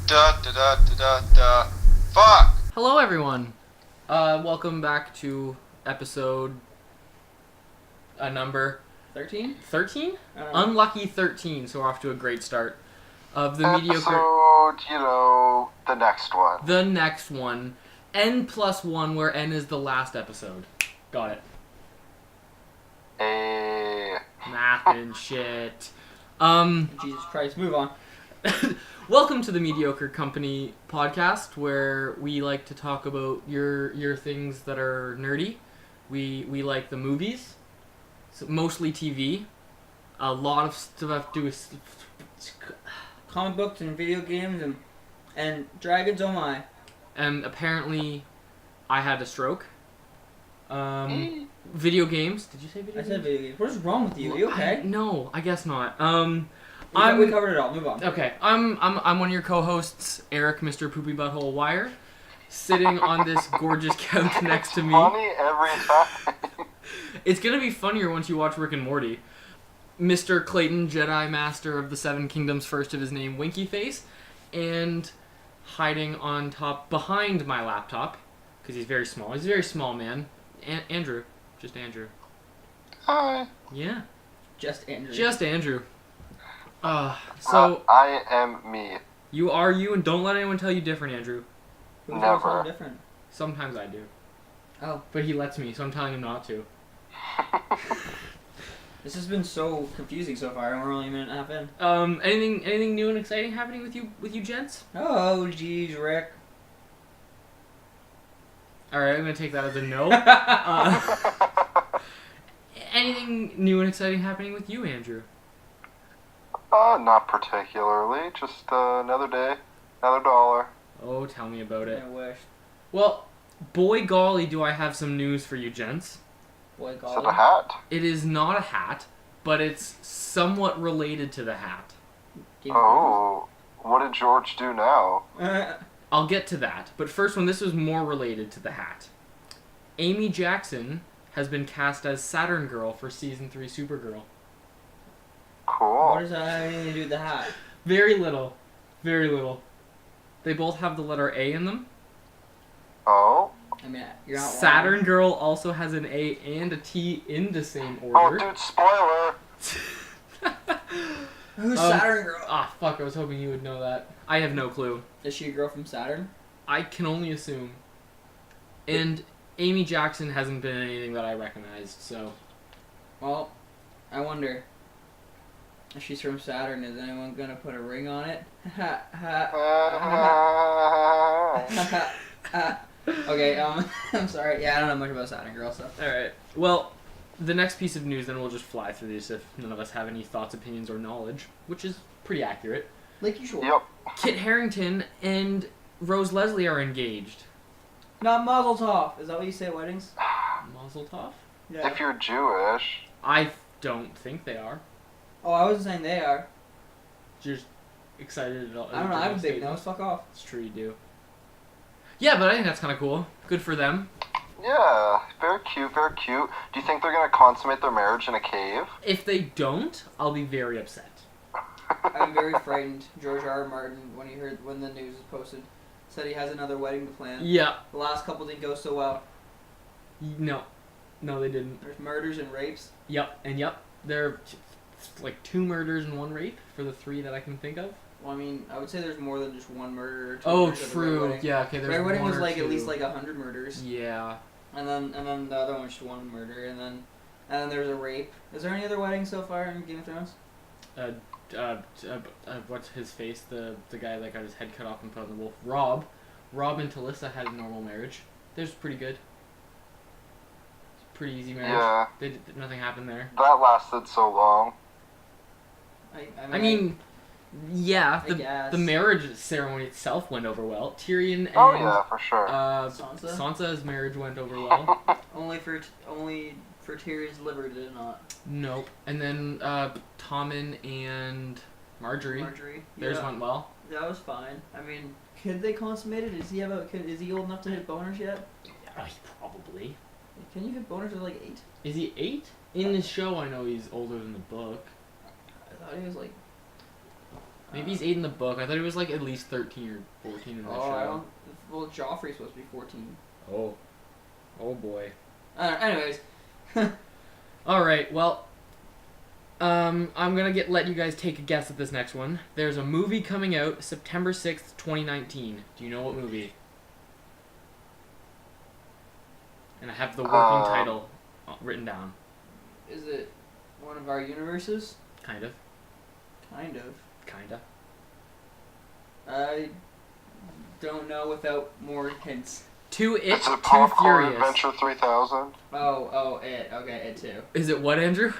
Da da da da da da. Fuck! Hello, everyone. Welcome back to episode number 13? 13? I don't know. Unlucky 13. So we're off to a great start of the mediocre. Episode, the next one. The next one, N+1, where N is the last episode. Got it. Math and shit. Jesus Christ, move on. Welcome to the Mediocre Company podcast, where we like to talk about your things that are nerdy. We like the movies, so mostly TV. A lot of stuff to do with Comic books and video games and dragons, oh my. and apparently, I had a stroke. Video games. Did you say video I games? said video games. What is wrong with you? Are you okay? No, I guess not. We covered it all. Move on. Okay, I'm one of your co-hosts, Eric, Mr. Poopy Butthole Wire, sitting on this gorgeous couch next to me. Funny every time. It's gonna be funnier once you watch Rick and Morty. Mr. Clayton, Jedi Master of the Seven Kingdoms, first of his name, Winky Face, and hiding on top, behind my laptop, because he's very small. He's a very small man. Andrew. Just Andrew. Hi. Yeah. Just Andrew. Just Andrew. So I am me. you are you, and don't let anyone tell you different, Andrew. Who knows Never. how different? Sometimes I do. Oh. But he lets me, so I'm telling him not to. This has been so confusing so far, and we're only a minute and a half in. Anything new and exciting happening with you gents? Oh, geez, Rick. Alright, I'm gonna take that as a no. Anything new and exciting happening with you, Andrew? Not particularly. Just another day, another dollar. Oh, tell me about it. I wish. Well, boy golly, do I have some news for you gents. Boy, Is it golly. a hat? It is not a hat, but it's somewhat related to the hat. Game of Oh, what did George do now? Thrones. I'll get to that, but first one, this was more related to the hat. Amy Jackson has been cast as Saturn Girl for Season 3 Supergirl. Cool. What does that have anything to do with the hat? Very little. Very little. They both have the letter A in them. Oh. I mean, you're not Saturn Girl also has an A and a T in the same Oh, order. dude, spoiler. Who's Saturn Girl? Ah, fuck, I was hoping you would know that. I have no clue. Is she a girl from Saturn? I can only assume. And Amy Jackson hasn't been in anything that I recognized, so... Well, I wonder. If she's from Saturn, is anyone gonna put a ring on it? Ha ha. Okay, I'm sorry. Yeah, I don't know much about Saturn Girl stuff. Alright. Well, the next piece of news, then we'll just fly through these if none of us have any thoughts, opinions, or knowledge, which is pretty accurate. Like usual. Yep. Kit Harington and Rose Leslie are engaged. Not Mazel Tov. Is that what you say at weddings? Mazel tov? Yeah. If you're Jewish. I don't think they are. Oh, I wasn't saying they are. Just excited at all. I don't know. I have a big nose. Fuck off. It's true, you do. Yeah, but I think that's kind of cool. Good for them. Yeah, very cute, very cute. Do you think they're gonna consummate their marriage in a cave? If they don't, I'll be very upset. I'm very frightened. George R. Martin, when the news was posted, said he has another wedding to plan. Yeah. The last couple didn't go so well. No, they didn't. There's murders and rapes. Yep, and yep. There are like 2 murders and 1 rape for the 3 that I can think of. Well, I mean, I would say there's more than just 1 murder or 2 Oh, murders at the Red true. Wedding. Yeah, okay. There's Red Wedding 1 was or like 2. at least like 100 murders. Yeah. And then the other one was just 1 murder, and then there's a rape. Is there any other weddings so far in Game of Thrones? What's his face? The guy that got his head cut off and put on the wolf. Rob and Talissa had a normal marriage. Theirs was pretty good. Pretty easy marriage. Yeah. Nothing happened there. That lasted so long. I mean, yeah, I guess. the marriage ceremony itself went over well. Tyrion and Oh yeah, for sure. Sansa's marriage went over well. only for Tyrion's liver did it not. Nope. And then Tommen and Marjorie. Theirs went well. That was fine. I mean, could they consummate it? Is he old enough to hit boners yet? Yeah, probably. Can you hit boners at like 8? Is he 8? In the show, I know he's older than the book. I thought he was like Maybe he's 8 in the book. I thought he was like at least 13 or 14 in the Oh, I show. don't. Well, Joffrey's supposed to be 14. Oh. Oh boy. Anyways. Alright, well. I'm gonna let you guys take a guess at this next one. There's a movie coming out September 6th, 2019. Do you know what movie? And I have the working title written down. Is it one of our universes? Kind of. Kind of. Kinda. I don't know without more hints. Too It's a Too Popcorn Furious. Adventure 3000. Oh, it. Okay, it too. Is it what, Andrew?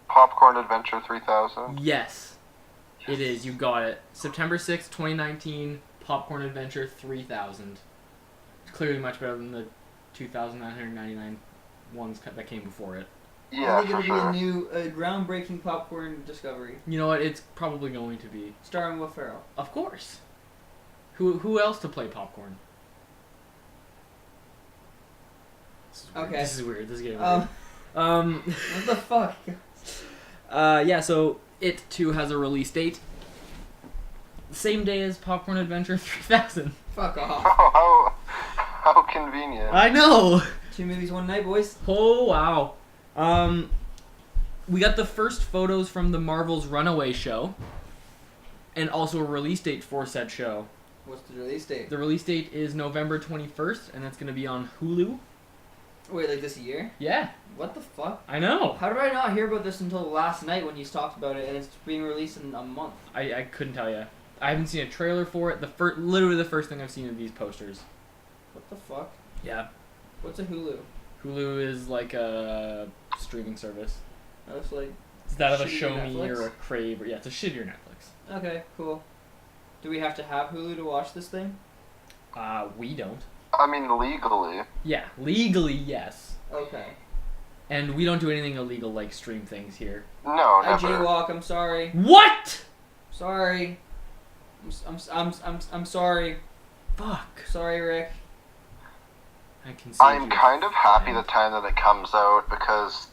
Popcorn Adventure 3000. Yes. It is. You got it. September 6th, 2019. Popcorn Adventure 3000. It's clearly much better than the 2,999 ones that came before it. Yeah, I think for it'll sure. be a new, groundbreaking popcorn discovery. You know what? It's probably going to be. Starring Will Ferrell. Of course. Who else to play popcorn? Okay. This is weird. This is getting weird. What the fuck? Yeah, so It too has a release date. Same day as Popcorn Adventure 3000. Fuck off. Oh, how convenient. I know! 2 movies, 1 night, boys. Oh, wow. We got the first photos from the Marvel's Runaway show. And also a release date for said show. What's the release date? The release date is November 21st, and that's going to be on Hulu. Wait, like this year? Yeah, What the fuck? I know. How did I not hear about this until last night when you talked about it and it's being released in a month? I couldn't tell you. I haven't seen a trailer for it. Literally the first thing I've seen of these posters. What the fuck? Yeah. What's a Hulu? Hulu is like a streaming service. Oh, it's like... It's that of a Shittier Show Me Netflix? or a Crave. Or, yeah, it's a shittier Netflix. Okay, cool. Do we have to have Hulu to watch this thing? We don't. I mean, legally. Yeah, legally, yes. Okay. And we don't do anything illegal like stream things here. No, I never. jaywalk, I'm sorry. What? Sorry. I'm sorry. Fuck. Sorry, Rick. I can see. I'm kind of happy the time that it comes out because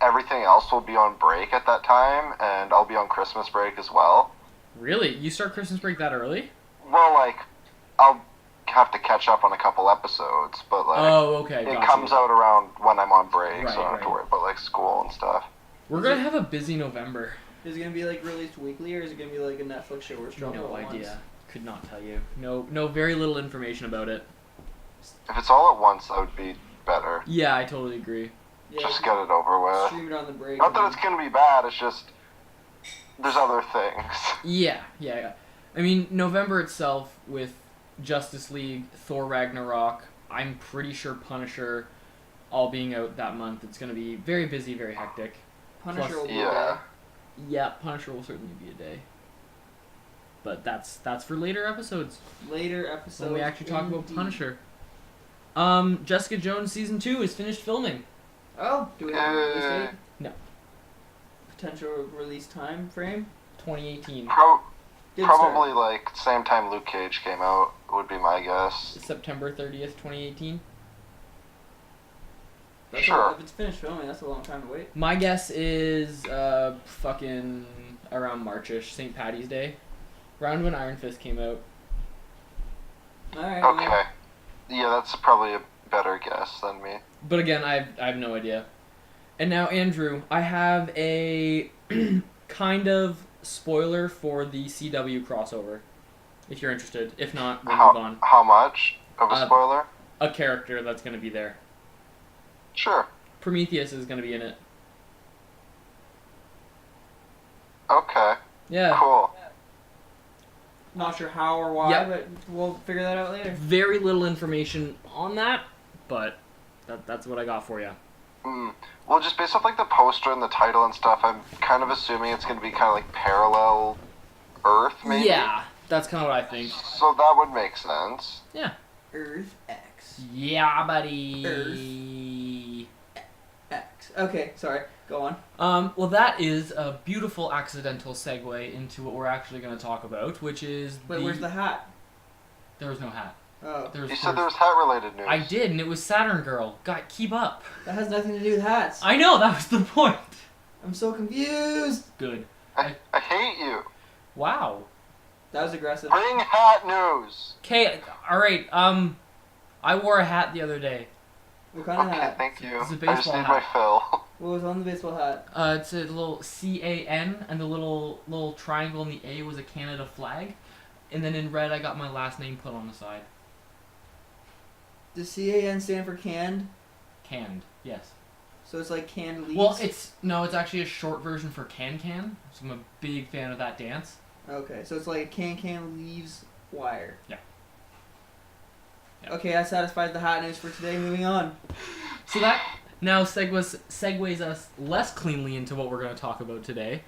everything else will be on break at that time, and I'll be on Christmas break as well. Really? You start Christmas break that early? Well, like, I'll have to catch up on a couple episodes, but like, Oh, okay. it Gotcha. comes out around when I'm on break, Right, so I don't have to right. worry about like school and stuff. We're gonna have a busy November. Is it gonna be like released weekly, or is it gonna be like a Netflix show where it's dropped No all at idea. once? Could not tell you. No, very little information about it. If it's all at once, that would be better. Yeah, I totally agree. Yeah, Just get it over with. stream it on the break. Not that it's gonna be bad, it's just there's other things. Yeah. I mean, November itself with Justice League, Thor Ragnarok, I'm pretty sure Punisher, all being out that month. It's gonna be very busy, very hectic. Punisher plus- will be Yeah. Yeah, Punisher will certainly be a day. But that's for later episodes. there. Later episodes. When we actually talk about indeed. Punisher. Jessica Jones season 2 is finished filming. Oh, do we have a release date? No. Potential release time frame? 2018. Good Probably start. like same time Luke Cage came out would be my guess. September 30th, 2018. That's Sure. If it's finished filming, that's a long time to wait. My guess is fucking around Marchish, St. Patty's Day. Around when Iron Fist came out. Alright. Okay. Yeah, that's probably a better guess than me. But again, I have no idea. And now, Andrew, I have a kind of spoiler for the CW crossover. If you're interested. If not, we'll move on. How much of a spoiler? A character that's going to be there. Sure. Prometheus is going to be in it. Okay. Yeah. Cool. Not sure how or why, Yep. but we'll figure that out later. Very little information on that, but that's what I got for you. Well, just based off like the poster and the title and stuff, I'm kind of assuming it's going to be kind of like parallel Earth, maybe? Yeah, that's kind of what I think. So that would make sense. Yeah. Earth X. Yeah, buddy. X. Okay, sorry. Go on. Well, that is a beautiful accidental segue into what we're actually going to talk about, which is Wait, where's the hat? There was no hat. Oh. You said there was hat-related news. I did, and it was Saturn Girl. God, keep up. That has nothing to do with hats. I know, that was the point. I'm so confused. Good. I hate you. Wow. That was aggressive. Bring hat news. Okay, alright, I wore a hat the other day. What kind of Okay, hat? thank you. It's a I just baseball need hat. my fill. What was on the baseball hat? It's a little CAN, and the little triangle in the A was a Canada flag. And then in red, I got my last name put on the side. Does CAN stand for canned? Canned, yes. So it's like canned leaves? Well, it's actually a short version for can. So I'm a big fan of that dance. Okay, so it's like a can leaves wire. Yeah. Okay, that satisfies the hat news for today. Moving on. So that now segues us less cleanly into what we're going to talk about today.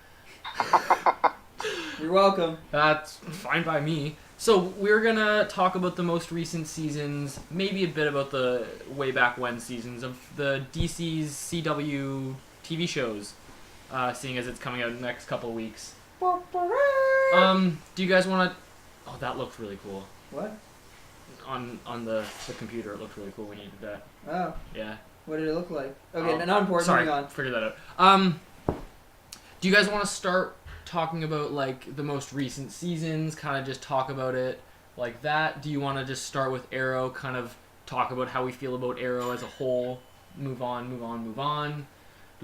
You're welcome. That's fine by me. So we're going to talk about the most recent seasons, maybe a bit about the way back when seasons of the DC's CW TV shows, seeing as it's coming out in the next couple of weeks. Do you guys want to... Oh, that looked really cool. What? On the computer, it looked really cool when you did that. Oh. Yeah. What did it look like? Okay, not important. Sorry, Moving on. figure that out. Do you guys want to start talking about like the most recent seasons? Kind of just talk about it like that. Do you want to just start with Arrow? Kind of talk about how we feel about Arrow as a whole. Move on. Do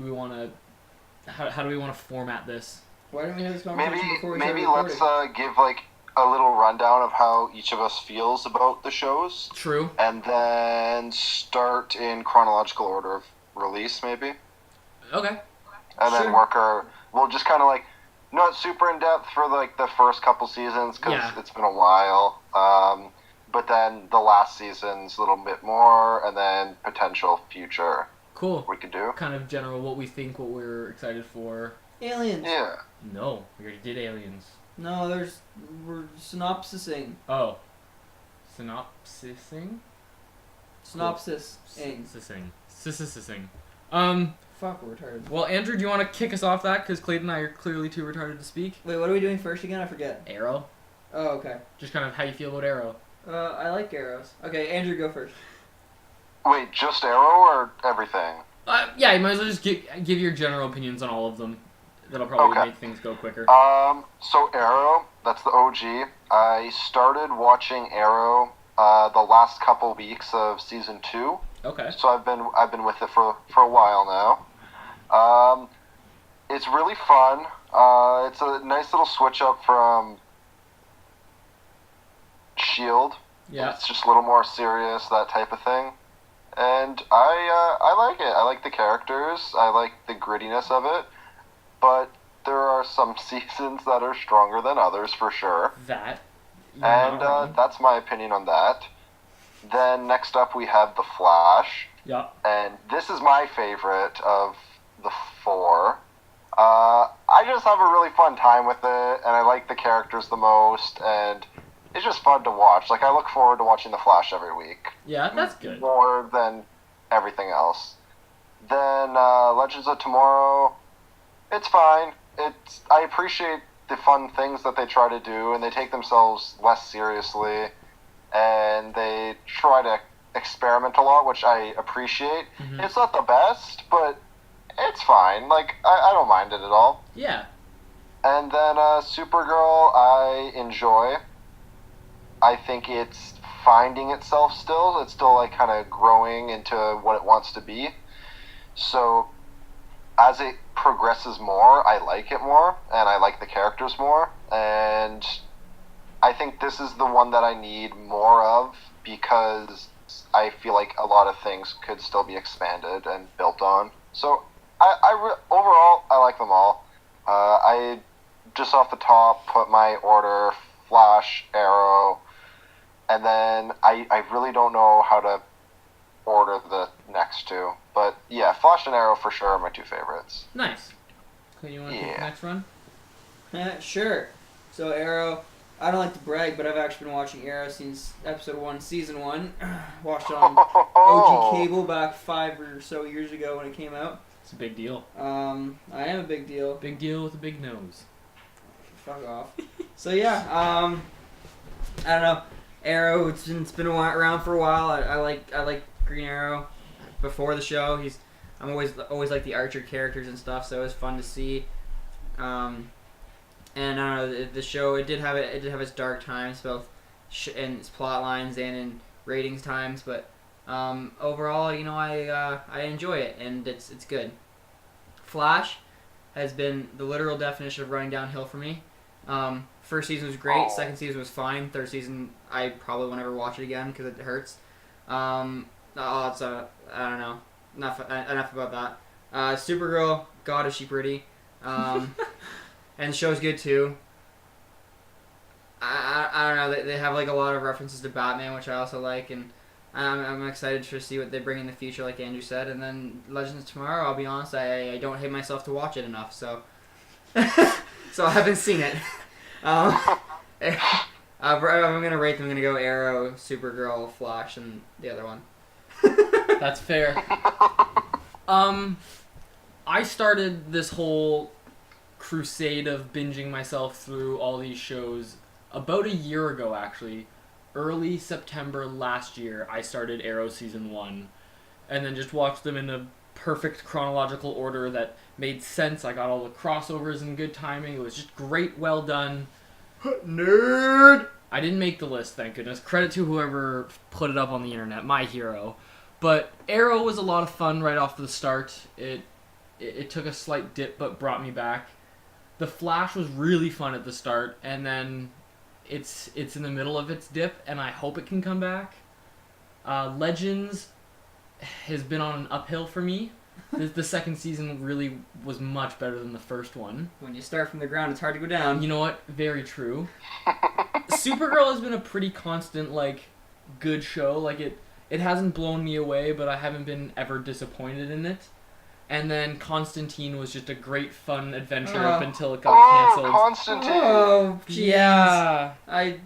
we want to? How do we want to format this? Why didn't we have this conversation before we started Maybe recording? let's give like a little rundown of how each of us feels about the shows, True. and then start in chronological order of release, maybe, Okay. and then Sure. we'll just kind of like not super in depth for like the first couple seasons because Yeah. it's been a while. But then the last season's a little bit more, and then potential future Cool. we could do. Kind of general what we think, what we're excited for. Aliens. Yeah. No, we already did Aliens. No, we're synopsising. Oh. Synopsising? Synopsis-ing. Sissing. Fuck, we're retarded. Well, Andrew, do you want to kick us off that? Because Clayton and I are clearly too retarded to speak. Wait, what are we doing first again? I forget. Arrow? Oh, okay. Just kind of how you feel about Arrow. I like arrows. Okay, Andrew, go first. Wait, just Arrow or everything? Yeah, you might as well just give your general opinions on all of them. That'll probably Okay. make things go quicker. So Arrow, that's the OG. I started watching Arrow the last couple weeks of season 2. Okay. So I've been with it for a while now. It's really fun. It's a nice little switch up from Shield. Yeah. It's just a little more serious, that type of thing. And I like it. I like the characters. I like the grittiness of it. But there are some seasons that are stronger than others, for sure. That. And that's my opinion on that. Then next up we have The Flash. Yeah. And this is my favorite of the 4. I just have a really fun time with it, and I like the characters the most, and it's just fun to watch. Like, I look forward to watching The Flash every week. Yeah, that's good. More than everything else. Then Legends of Tomorrow, it's fine. I appreciate the fun things that they try to do, and they take themselves less seriously, and they try to experiment a lot, which I appreciate. Mm-hmm. It's not the best, but it's fine. Like, I don't mind it at all. Yeah. And then Supergirl, I enjoy. I think it's finding itself still. It's still, like, kind of growing into what it wants to be. So, as it progresses more, I like it more, and I like the characters more, and I think this is the one that I need more of, because I feel like a lot of things could still be expanded and built on. So, overall, I like them all. I, just off the top, put my order Flash, Arrow, and then I really don't know how to order the next two. But yeah, Flash and Arrow for sure are my two favorites. Nice. Clint, you want to take the next run? Sure. So Arrow, I don't like to brag, but I've actually been watching Arrow since episode 1, season 1. Watched it on OG cable back 5 or so years ago when it came out. It's a big deal. I am a big deal. Big deal with a big nose. Fuck off. So yeah, I don't know. Arrow, it's been around for a while. I like Green Arrow. Before the show, I'm always like the Archer characters and stuff, so it was fun to see. And I don't know, the show, it did have its dark times, both in its plot lines and in ratings times, but overall, you know, I enjoy it, and it's good. Flash has been the literal definition of running downhill for me. First season was great, second season was fine, third season I probably won't ever watch it again because it hurts. I don't know. Enough about that. Supergirl, God is she pretty. And the show's good too. I don't know. They have like a lot of references to Batman, which I also like, and I'm excited to see what they bring in the future, like Andrew said. And then Legends of Tomorrow, I'll be honest, I don't hate myself to watch it enough, so so I haven't seen it. I'm gonna rate them. I'm gonna go Arrow, Supergirl, Flash, and the other one. That's fair. I started this whole crusade of binging myself through all these shows about a year ago, actually. Early September last year, I started Arrow Season 1, and then just watched them in a perfect chronological order that made sense. I got all the crossovers in good timing. It was just great, well done. Nerd! I didn't make the list, thank goodness. Credit to whoever put it up on the internet, my hero. But Arrow was a lot of fun right off the start. It took a slight dip, but brought me back. The Flash was really fun at the start, and then it's in the middle of its dip, and I hope it can come back. Legends has been on an uphill for me. The second season really was much better than the first one. When you start from the ground, it's hard to go down. You know what? Very true. Supergirl has been a pretty constant, like, good show. Like, it hasn't blown me away, but I haven't been ever disappointed in it. And then Constantine was just a great, fun adventure up until it got canceled. Constantine! Oh, geez. Yeah. I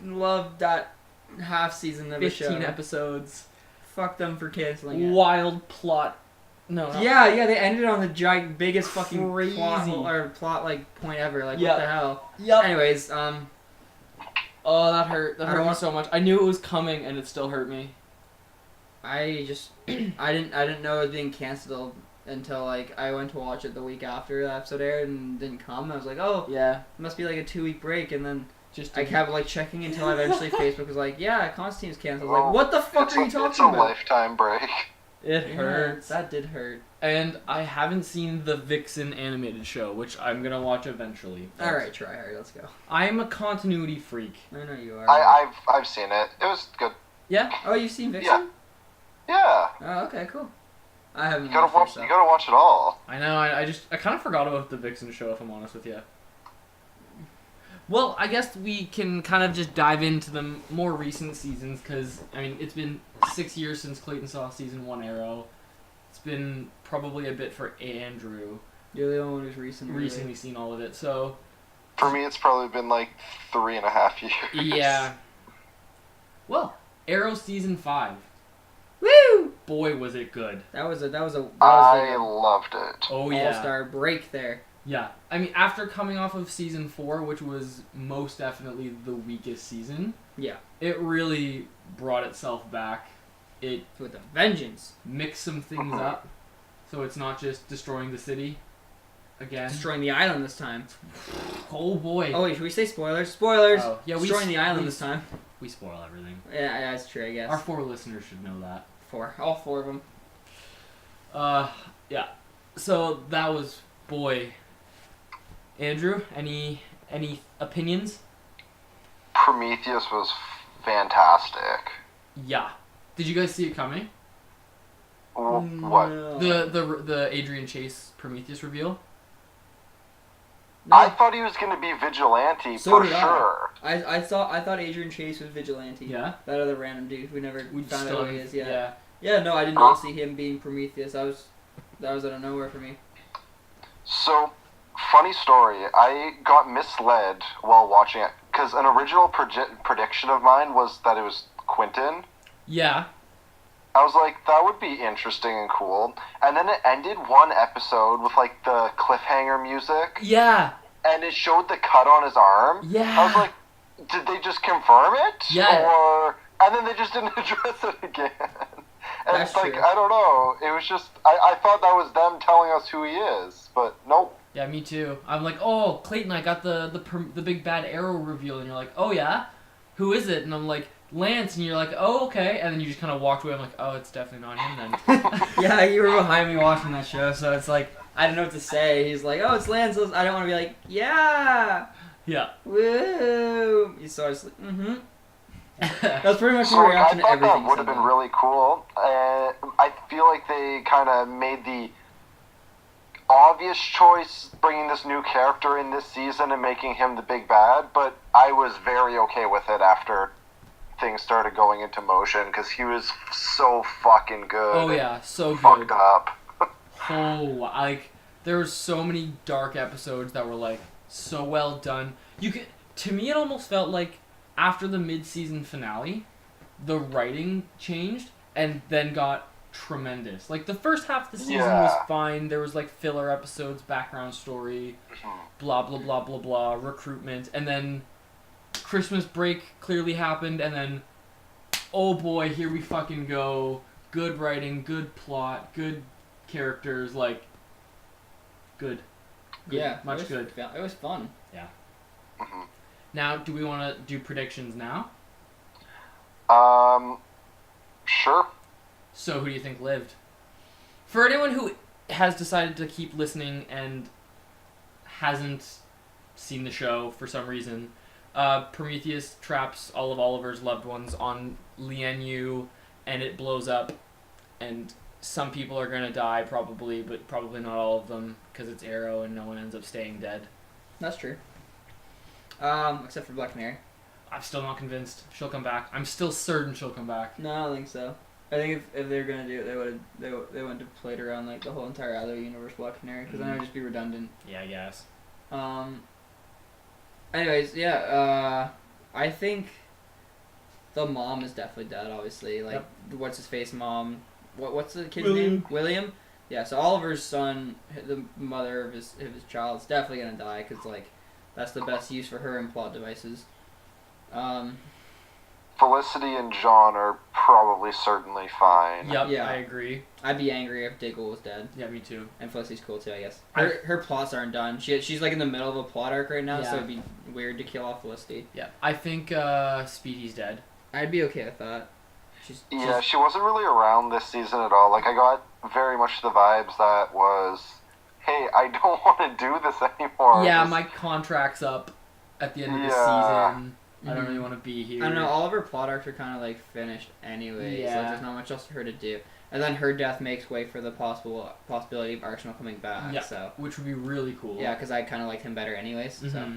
loved that half season of the show. 15 episodes. Fuck them for canceling it. Wild plot. No. Yeah, they ended on the biggest fucking Crazy. plot like point ever. Like, Yep. what the hell? Yep. Anyways, Oh, that hurt. That I hurt don't me want- so much. I knew it was coming, and it still hurt me. I just I didn't know it was being canceled until like I went to watch it the week after the episode aired and didn't come. I was like, oh, Yeah. it must be like a 2-week break, and then Just I kept like checking until eventually Facebook was like, yeah, Constantine's canceled. I was like, what the fuck are you It's talking a about? lifetime break. It Yeah, hurts. that did hurt. And I haven't seen the Vixen animated show, which I'm gonna watch eventually. All right, try hard. Let's go. I'm a continuity freak. I know you are. I've seen it. It was good. Yeah. Oh, you've seen Vixen? Yeah. Oh, okay, cool. I haven't You gotta watched watch. it, You gotta watch it all. I know. I kind of forgot about the Vixen show, if I'm honest with you. Well, I guess we can kind of just dive into the more recent seasons, because I mean it's been 6 years since Clayton saw season 1 Arrow. It's been probably a bit for Andrew. You're the only one who's recently Seen all of it, so For me, it's probably been like 3.5 years. yeah. Well, Arrow season 5. Woo! Boy, was it good. That was a I loved it. Oh yeah. all-star break there. Yeah. I mean, after coming off of season 4, which was most definitely the weakest season. Yeah. It really brought itself back. It With a vengeance. mixed some things up, so it's not just destroying the city again. Destroying the island this time. Oh boy. Oh wait, should we say spoilers? Spoilers! Oh, yeah, Destroying the island this time. We spoil everything. Yeah, that's true, I guess. Our 4 listeners should know that. 4. All 4 of them. Yeah. So that was, boy. Andrew, any opinions? Prometheus was fantastic. Yeah. Did you guys see it coming? What? No. The Adrian Chase Prometheus reveal? No. I thought he was gonna be vigilante So for did I. sure. I thought Adrian Chase was vigilante. Yeah. That other random dude. We never found out who he is. Yeah. Yeah. Yeah, no, I did not see him being Prometheus. That was out of nowhere for me. So, funny story. I got misled while watching it because an original prediction of mine was that it was Quentin. Yeah. I was like, that would be interesting and cool. And then it ended one episode with like the cliffhanger music, Yeah. and it showed the cut on his arm. Yeah. I was like, did they just confirm it? Yeah. And then they just didn't address it again. And That's it's like, true. I don't know. It was just, I thought that was them telling us who he is, but nope. Yeah, me too. I'm like, oh, Clayton, I got the big bad Arrow reveal, and you're like, oh yeah, who is it? And I'm like, Lance, and you're like, oh okay, and then you just kind of walked away. I'm like, oh, it's definitely not him then. Yeah, you were behind me watching that show, so it's like I don't know what to say. He's like, oh, it's Lance. I don't want to be like, yeah, Yeah. woo. So I was like, mm-hmm. That's pretty much So my like, I reaction to thought everything. that would have been really cool. I feel like they kind of made the obvious choice bringing this new character in this season and making him the big bad, but I was very okay with it after things started going into motion because he was so fucking good. Oh yeah, so good. Fucked up. Oh, like there were so many dark episodes that were like so well done. To me, it almost felt like after the mid-season finale, the writing changed and then got tremendous. Like the first half of the season was fine. There was like filler episodes, background story, blah blah blah blah blah, recruitment, and then Christmas break clearly happened, and then oh boy, here we fucking go. Good writing, good plot, good characters, like good. Yeah, much good. It was fun. Yeah. Now, do we want to do predictions now? Sure. So, who do you think lived? For anyone who has decided to keep listening and hasn't seen the show for some reason, Prometheus traps all of Oliver's loved ones on Lian-Yu, and it blows up, and some people are going to die probably, but probably not all of them, because it's Arrow and no one ends up staying dead. That's true. Except for Black Canary. I'm still not convinced she'll come back. I'm still certain she'll come back. No, I don't think so. I think if they were gonna do it, they wouldn't have played around like the whole entire other universe Black Canary, because then it would just be redundant. Yeah, I guess. Anyways, yeah. I think the mom is definitely dead. Obviously, like what's his face mom. What's the kid's name? William. Yeah. So Oliver's son, the mother of his child, is definitely gonna die because like that's the best use for her in plot devices. Felicity and John are probably certainly fine. Yep, Yeah. I agree. I'd be angry if Diggle was dead. Yeah, me too. And Felicity's cool too, I guess. Her plots aren't done. She's like in the middle of a plot arc right now, so it'd be weird to kill off Felicity. Yeah, I think Speedy's dead. I'd be okay with that. She wasn't really around this season at all. Like, I got very much the vibes that was, hey, I don't want to do this anymore. Yeah, my contract's up at the end of the season. I don't really want to be here. I don't know, all of her plot arcs are kind of like finished anyway, so there's not much else for her to do. And then her death makes way for the possibility of Arsenal coming back. So which would be really cool. Yeah, because I kind of liked him better anyways. So.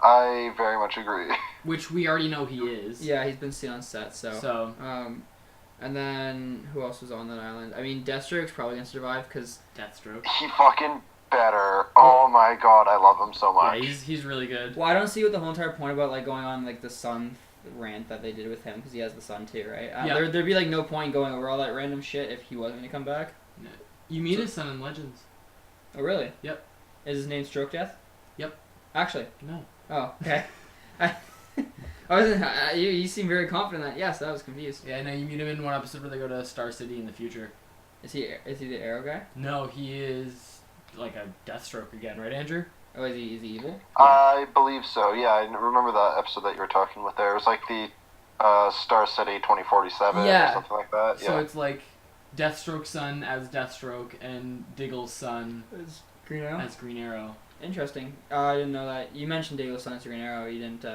I very much agree. Which we already know he is. Yeah, he's been seen on set, so. And then, who else was on that island? I mean, Deathstroke's probably going to survive, because... Deathstroke. He fucking better. Oh my god, I love him so much. Yeah, he's really good. Well, I don't see what the whole entire point about, like, going on, like, the sun rant that they did with him, because he has the sun, too, right? There'd be, like, no point going over all that random shit if he wasn't going to come back. No. You meet his son in Legends. Oh, really? Yep. Is his name Stroke Death? Yep. Actually? No. Oh, okay. I wasn't. You seem very confident in that. Yes, I was confused. Yeah, no, you meet him in one episode where they go to Star City in the future. Is he the Arrow guy? No, he is like a Deathstroke again, right, Andrew? Oh, is he evil? Yeah. I believe so. Yeah, I remember that episode that you were talking with there. It was like the Star City 2047 or something like that. So it's like Deathstroke's son as Deathstroke and Diggle's son as Green Arrow. Interesting. I didn't know that. You mentioned Diggle's son as Green Arrow. You didn't.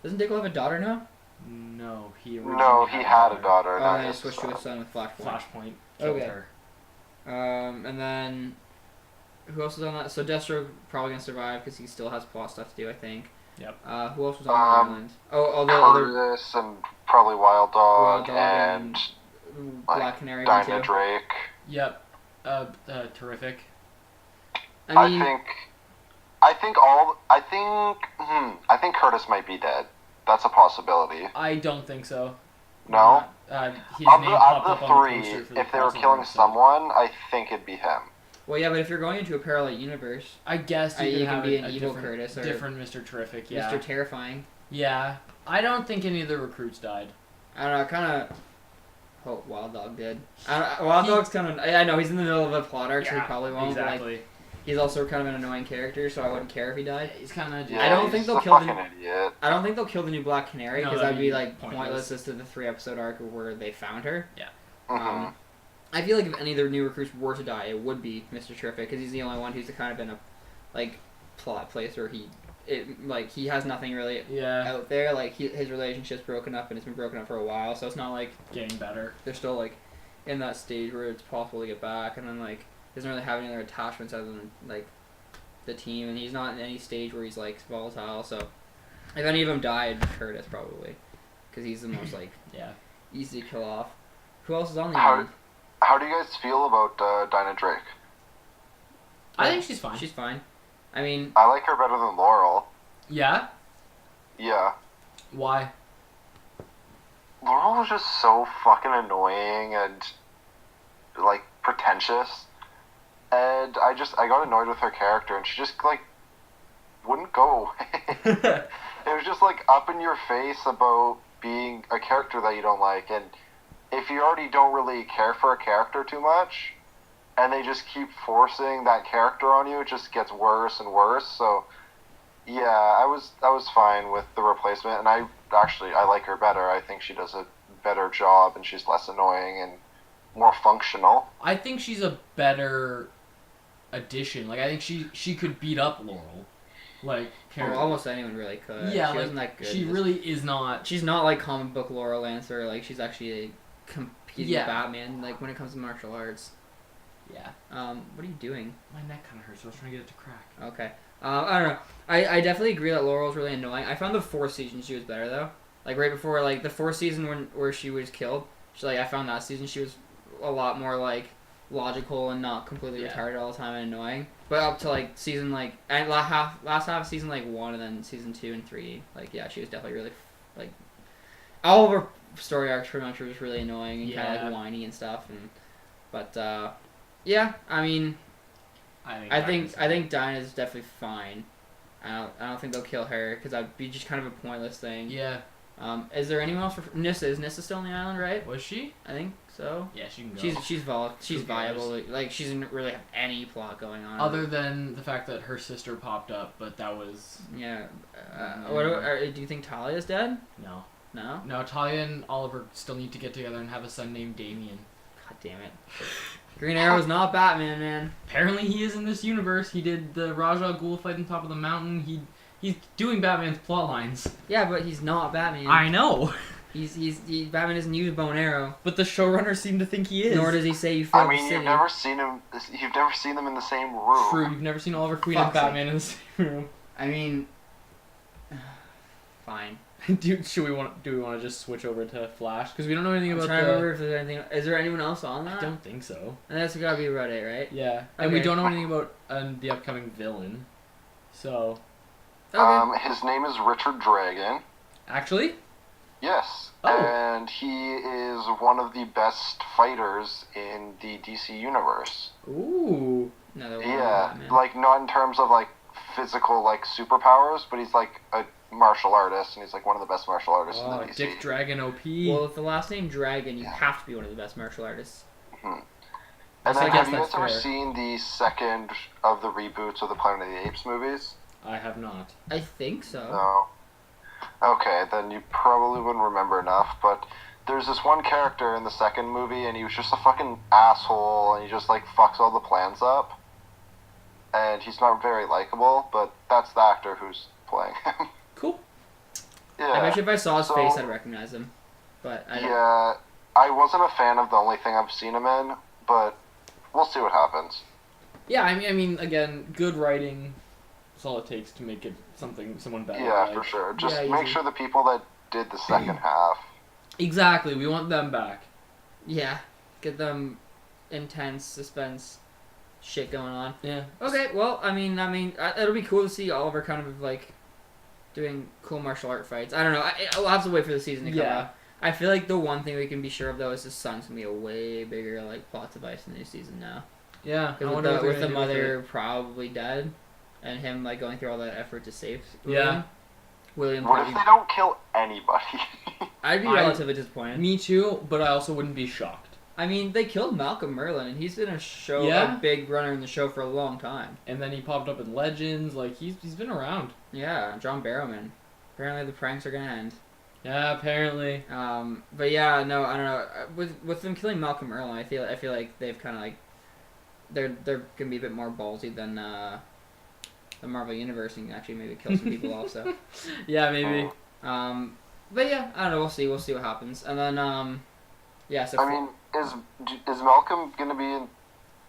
Doesn't Diggle have a daughter now? No, he had a daughter. Oh, and he switched to his son with Flashpoint. Flashpoint killed her. And then who else was on that? So Deathstroke probably gonna survive because he still has plot stuff to do, I think. Yep. Who else was on the island? Oh, the Curtis and probably Wild Dog, and Black Canary. Dinah Drake. Yep. Terrific. I think Curtis might be dead. That's a possibility. I don't think so. No? His of name the popped up on the three, poster for the if they were crossover killing episode. someone, I think it'd be him. Well, yeah, but if you're going into a parallel universe, I guess you can have be an a evil different, Curtis or different Mr. Terrific. Yeah. Mr. Terrifying. Yeah. I don't think any of the recruits died. I don't know. Kind of. Oh, Wild Dog did. Wild Dog's kind of. I know he's in the middle of a plot arc, so he probably won't. Exactly. He's also kind of an annoying character, so I wouldn't care if he died. He's kind of. Yeah, I don't think he's they'll a kill fucking idiot. I don't think they'll kill the new Black Canary No, because that'd that'd be be like pointless. pointless as to the 3-episode arc where they found her. Mm-hmm. I feel like if any of the new recruits were to die, it would be Mr. Terrific because he's the only one who's kind of in a like plot place where he has nothing really Yeah. out there. Like his relationship's broken up and it's been broken up for a while, so it's not like Getting better. they're still like in that stage where it's possible to get back, and then like he doesn't really have any other attachments other than like the team, and he's not in any stage where he's like volatile. So if any of them died, Curtis probably, because he's the most like Yeah. easy to kill off. Who else is on the How- island? How do you guys feel about Dinah Drake? I think she's fine. She's fine. I mean, I like her better than Laurel. Yeah. Yeah. Why? Laurel was just so fucking annoying and like pretentious, and I got annoyed with her character, and she just like wouldn't go away. It was just like up in your face about being a character that you don't like, and if you already don't really care for a character too much, and they just keep forcing that character on you, it just gets worse and worse. So yeah, I was fine with the replacement, and I like her better. I think she does a better job, and she's less annoying and more functional. I think she's a better addition. Like, I think she could beat up Laurel. Like, well, almost anyone really could. Yeah, she like, wasn't that good. she really is not. She's not like comic book Laurel Lancer. Like she's actually a competing Yeah. Batman. Like when it comes to martial arts. Yeah. What are you doing? My neck kind of hurts, so I was trying to get it to crack. Okay. I don't know. I definitely agree that Laurel's really annoying. I found the 4th season she was better though. Like right before like the 4th season where she was killed. I found that season she was a lot more like logical and not completely Yeah. retarded all the time and annoying. But up to like season like and last half of season like 1 and then season 2 and 3, like yeah, she was definitely really like all of her story arcs pretty much were just really annoying and kind of Yeah. like whiny and stuff. But yeah, I mean. I think Dinah's definitely fine. I don't think they'll kill her because that'd be just kind of a pointless thing. Yeah. Is there anyone else for Nissa? Is Nissa still on the island? Right? Was she? I think so. Yeah, she can go. She's Who viable. Like she doesn't really have any plot going on. Other than the fact that her sister popped up, but that was yeah. Mm. Do you think Talia's dead? no. No. No, Talia and Oliver still need to get together and have a son named Damien. God damn it. Green Arrow's not Batman, man. Apparently he is in this universe. He did the Ra's al Ghul fight on top of the mountain. He's doing Batman's plot lines. Yeah, but he's not Batman. I know. Batman doesn't use bow and arrow. But the showrunners seem to think he is. Nor does he say you failed I mean, the city. you've never seen them in the same room. True, you've never seen Oliver Queen Fuck's and Batman in the same room. I mean, fine. Do we want to just switch over to Flash because we don't know anything I'm about trying to remember if there's anything. Is there anyone else on that? I don't think so. And that's gotta be about it, right? Yeah, and we Okay. don't know anything about the upcoming villain. So Okay. His name is Richard Dragon. actually, Yes. Oh. And he is one of the best fighters in the DC universe. ooh, Another one. Yeah, Batman. like not in terms of like physical like superpowers, but he's like a martial artist, and he's like one of the best martial artists in the DC. Dick Dragon OP. Well, with the last name Dragon, you Yeah. have to be one of the best martial artists. And I then guess have you that's guys ever fair. seen the second of the reboots of the Planet of the Apes movies? I have not. I think so. No. Okay, then you probably wouldn't remember enough, but there's this one character in the second movie, and he was just a fucking asshole, and he just like fucks all the plans up. And he's not very likable, but that's the actor who's playing him. Cool. Yeah. I bet you if I saw his So- face, I'd recognize him. But I don't. Yeah, I wasn't a fan of the only thing I've seen him in, but we'll see what happens. Yeah, I mean, again, good writing. That's all it takes to make it someone better. Yeah, like- for sure. Just yeah, make easy. sure the people that did the second half. Exactly, we want them back. Yeah, get them intense suspense shit going on. Yeah. Okay, well, I mean, it'll be cool to see Oliver kind of like doing cool martial art fights. I don't know. I'll have to wait for the season to come Yeah. out. I feel like the one thing we can be sure of though is his son's gonna be a way bigger like plot device in the new season now. Yeah. I Because wonder what they're with the gonna do with mother probably dead, and him like going through all that effort to save Yeah. William. What if they don't kill anybody? I'd be I- relatively it. disappointed. Me too, but I also wouldn't be shocked. I mean, they killed Malcolm Merlyn, and he's been Yeah. a big runner in the show for a long time. And then he popped up in Legends. Like, he's been around. Yeah, John Barrowman. Apparently the pranks are gonna end. Yeah, apparently. But yeah, no, I don't know. With them killing Malcolm Merlyn, I feel like they've kind of like they're gonna be a bit more ballsy than the Marvel Universe and actually maybe kill some people also. Yeah, maybe. But yeah, I don't know. We'll see what happens. And then yeah. So I mean, is Malcolm gonna be in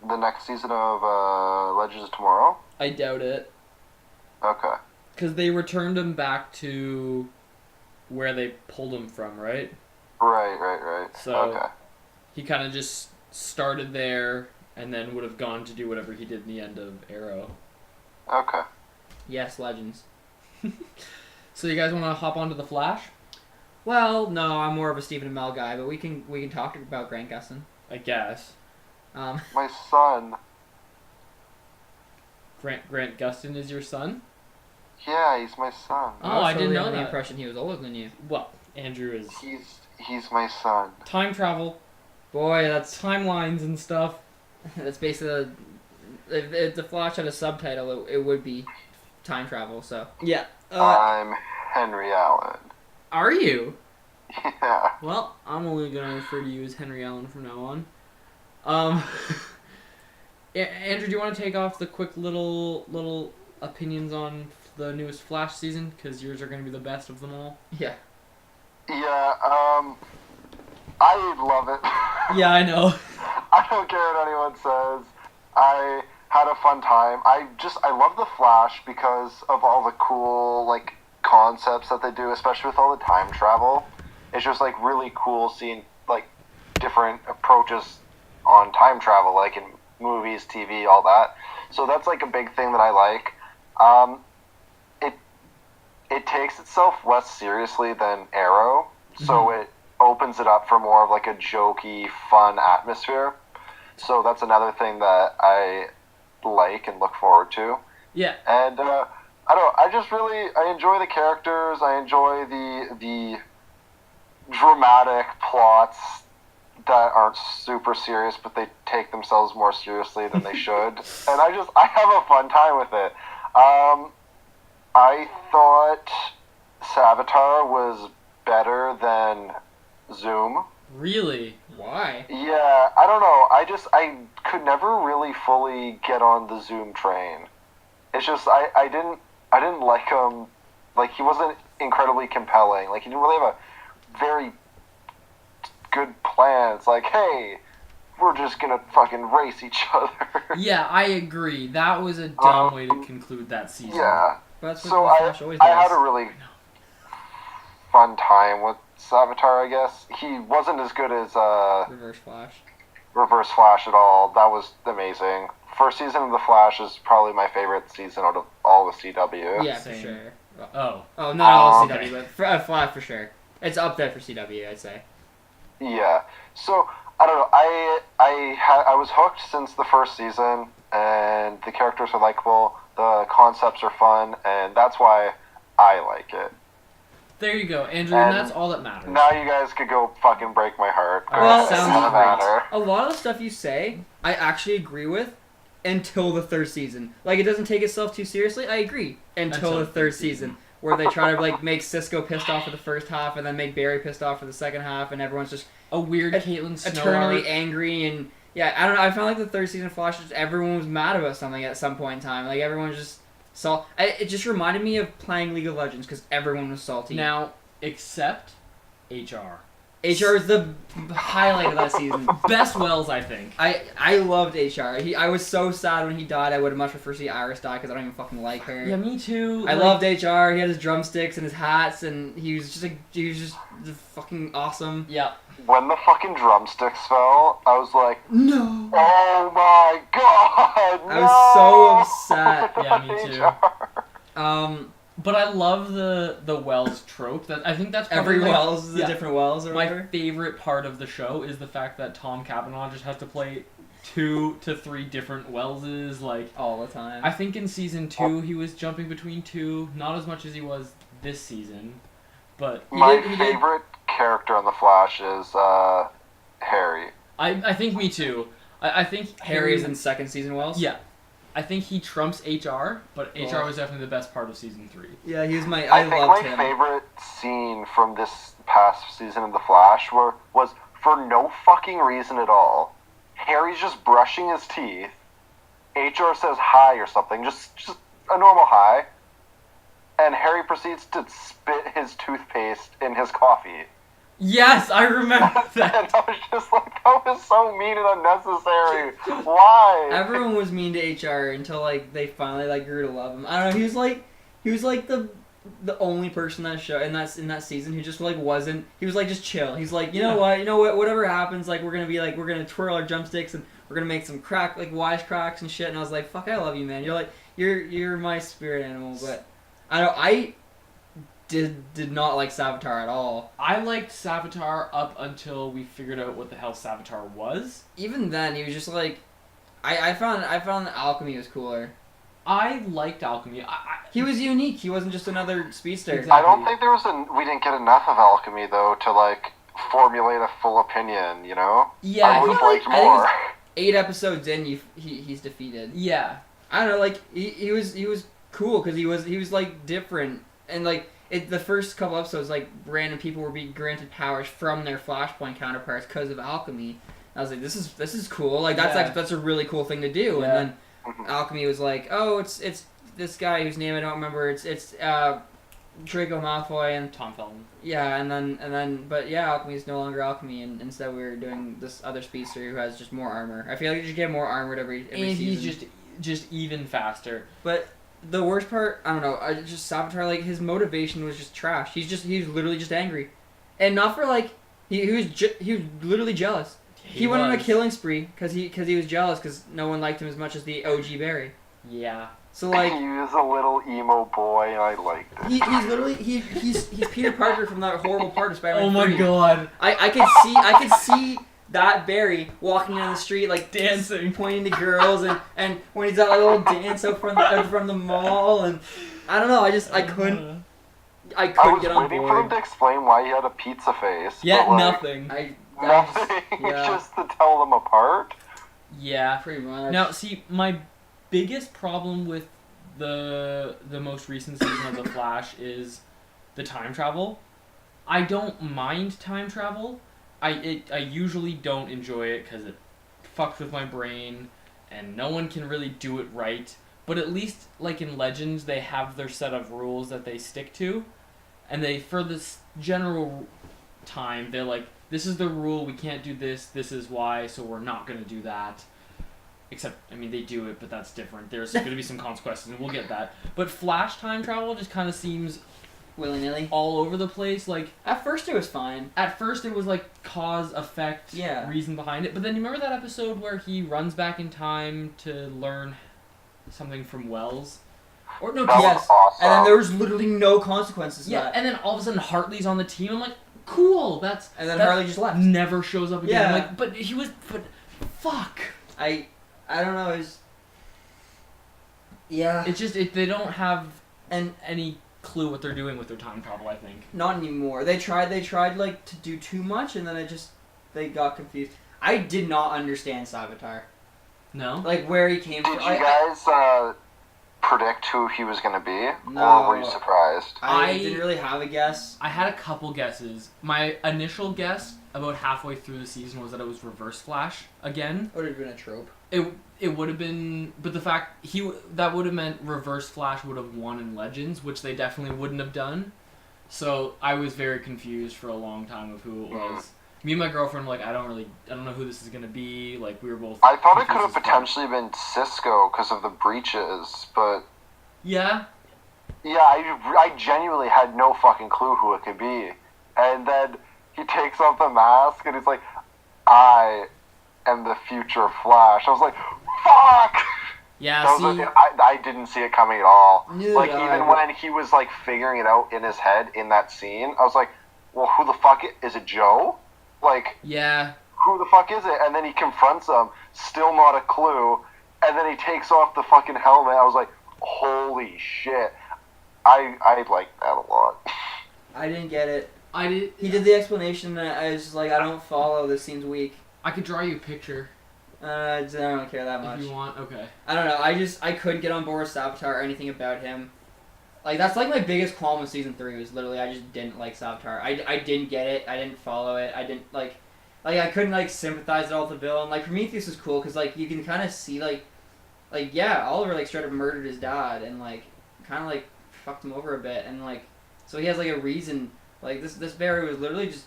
the next season of Legends of Tomorrow? I doubt it. Okay. Because they returned him back to where they pulled him from, right? Right. So okay. he kind of just started there and then would have gone to do whatever he did in the end of Arrow. Okay. yes, Legends. So you guys want to hop onto The Flash? Well, no, I'm more of a Stephen Amell guy, but we can talk about Grant Gustin. I guess. My son. Grant Gustin is your son? Yeah, he's my son. Oh, I didn't know the that. impression he was older than you. Well, Andrew is He's my son. time travel, Boy, that's timelines and stuff. basically if the Flash had a subtitle, it would be time travel. So Yeah. I'm Henry Allen. Are you? Yeah. Well, I'm only gonna refer to you as Henry Allen from now on. Andrew, do you want to take off the quick little opinions on the newest Flash season? Because yours are gonna be the best of them all. yeah. Yeah, I love it. Yeah, I know. I don't care what anyone says. I had a fun time. I love the Flash because of all the cool, like, concepts that they do, especially with all the time travel. It's just, like, really cool seeing, like, different approaches on time travel, like in movies, TV, all that. So that's, like, a big thing that I like. It takes itself less seriously than Arrow, so it opens it up for more of, like, a jokey, fun atmosphere. So that's another thing that I like and look forward to. Yeah. And I don't know, I enjoy the characters. I enjoy the dramatic plots that aren't super serious, but they take themselves more seriously than they should. And I have a fun time with it. I thought Savitar was better than Zoom. Really? Why? Yeah, I don't know. I could never really fully get on the Zoom train. It's just I didn't like him. Like, he wasn't incredibly compelling. Like, he didn't really have a very good plan. It's like, hey, we're just gonna fucking race each other. Yeah, I agree. That was a dumb way to conclude that season. Yeah. But that's what So the Flash always I does. had a really fun time with Savitar, I guess. He wasn't as good as Reverse Flash. Reverse Flash at all. That was amazing. First season of The Flash is probably my favorite season out of all the CW. Yeah, for Same. sure. Oh. Oh, not all okay. CW, but Flash for sure. It's up there for CW, I'd say. Yeah. So I don't know. I was hooked since the first season, and the characters are likable. The concepts are fun, and that's why I like it. There you go, Andrew, and that's all that matters. Now you guys could go fucking break my heart. Well, It sounds doesn't great. matter. A lot of the stuff you say, I actually agree with until the third season. Like, it doesn't take itself too seriously. I agree until the third season, where they try to like make Cisco pissed off for the first half, and then make Barry pissed off for the second half, and everyone's just A weird Caitlin Snow eternally arc. angry. And yeah, I don't know. I felt like the third season of Flash, just everyone was mad about something at some point in time. Like, everyone just it just reminded me of playing League of Legends because everyone was salty. Now, except HR. HR is the highlight of that season. Best Wells, I think. I loved HR. I was so sad when he died. I would have much preferred to see Iris die because I don't even fucking like her. Yeah, me too. I loved HR. He had his drumsticks and his hats, and he was just fucking awesome. Yeah. When the fucking drumsticks fell, I was like, No. oh my god, no! I was so upset. Yeah, me too. HR. But I love the Wells trope. That I think that's probably Every Wells is a yeah. different Wells or My whatever. favorite part of the show is the fact that Tom Cavanaugh just has to play 2 to 3 different Wellses. Like, All the time. I think in season 2 he was jumping between 2, not as much as he was this season, but My he did- favorite character on The Flash is Harry. I think me too. I think Harry is in second season Wells. Yeah. I think he trumps HR, but Oh. HR was definitely the best part of season 3. Yeah, he was my. I think loved my him. favorite scene from this past season of The Flash was for no fucking reason at all. Harry's just brushing his teeth. HR says hi or something, just a normal hi. And Harry proceeds to spit his toothpaste in his coffee. Yes, I remember that. And I was just like, that was so mean and unnecessary. Why? Everyone was mean to HR until like they finally like grew to love him. I don't know. He was like the only person that show in that season who just like wasn't. He was like just chill. He's like, you know what, whatever happens, like we're gonna twirl our drumsticks and we're gonna make some wise cracks and shit. And I was like, fuck, I love you, man. You're like you're my spirit animal. But I did not like Savitar at all. I liked Savitar up until we figured out what the hell Savitar was. Even then, he was just like, I found Alchemy was cooler. I liked Alchemy. He was unique. He wasn't just another speedster. Exactly. I don't think we didn't get enough of Alchemy though to like formulate a full opinion. You know? Yeah, I would have liked I think more. 8 episodes in, he's defeated. Yeah. I don't know, like he was cool because he was like different and like the first couple episodes like random people were being granted powers from their Flashpoint counterparts because of alchemy. I was like, this is cool. Like that's a really cool thing to do. Yeah. And then Alchemy was like, oh, it's this guy whose name I don't remember. It's Draco Malfoy and Tom Felton. yeah, and then but yeah, Alchemy is no longer Alchemy, and instead we're doing this other speedster who has just more armor. I feel like you just get more armored every And season. he's just even faster. But the worst part, I don't know, just Savitar, like, his motivation was just trash. He was literally just angry. And not for, like, he was literally jealous. He went on a killing spree because he was jealous because no one liked him as much as the OG Barry. Yeah. So, like... he was a little emo boy, and I liked it. He's literally... He's Peter Parker from that horrible part of Spider-Man Oh my 3. god. I could see that Barry walking down the street, like, Dancing. pointing to girls, and when he's at a little dance out from the mall, and I don't know, I couldn't I was get on waiting for them board. to explain why he had a pizza face. Yeah, but, like, nothing. Nothing. Yeah. Just to tell them apart. Yeah. Pretty much. Now, see, my biggest problem with the most recent season of The Flash is the time travel. I don't mind time travel. I usually don't enjoy it because it fucks with my brain, and no one can really do it right. But at least, like in Legends, they have their set of rules that they stick to, and they, for this general time, they're like, this is the rule, we can't do this, this is why, so we're not going to do that. Except, I mean, they do it, but that's different. There's going to be some consequences, and we'll get that. But Flash time travel just kind of seems willy-nilly. all over the place. Like, At first it was fine. at first it was like cause, effect, Yeah. reason behind it. But then you remember that episode where he runs back in time to learn something from Wells? Or no, That was yes. awesome. And then there was literally no consequences to Yeah, that. and then all of a sudden Hartley's on the team. I'm like, cool, that's... And then that Harley just left. never shows up again. Yeah. I'm like, but he was... But, fuck. I don't know, yeah. It's just, they don't have And any clue what they're doing with their time travel, I think. not anymore. They tried like to do too much, and then they got confused. I did not understand Savitar. No? Like where he came Did from. you guys predict who he was going to be? No. Or were you surprised? I I- didn't really have a guess. I had a couple guesses. My initial guess, about halfway through the season, was that it was Reverse Flash again. Would have been a trope. It would have been, but the fact that would have meant Reverse Flash would have won in Legends, which they definitely wouldn't have done. So I was very confused for a long time of who it was. Me and my girlfriend were like, I don't know who this is gonna be. Like, we were both. I thought it could have confused as fuck. potentially been Cisco because of the breaches, but Yeah. yeah, I genuinely had no fucking clue who it could be. And then he takes off the mask and he's like, I am the future Flash. I was like, fuck! Yeah. That was I didn't see it coming at all. Neither Like, did I, even but- when he was, like, figuring it out in his head in that scene, I was like, well, who the fuck is it, Joe? Like, Yeah. who the fuck is it? And then he confronts him, still not a clue, and then he takes off the fucking helmet. I was like, holy shit. I liked that a lot. I didn't get it. I did. He did the explanation, and I was just like, I don't follow. This seems weak. I could draw you a picture I don't care that much. if you want. Okay. I don't know. I couldn't get on board with Savitar or anything about him. Like, that's like my biggest qualm with season 3 was literally I just didn't like Savitar. I didn't get it. I didn't follow it. I didn't like I couldn't like sympathize at all with the villain. Like Prometheus was cool because like you can kind of see like yeah, Oliver like straight up murdered his dad and like kind of like fucked him over a bit and like so he has like a reason. Like this Barry was literally just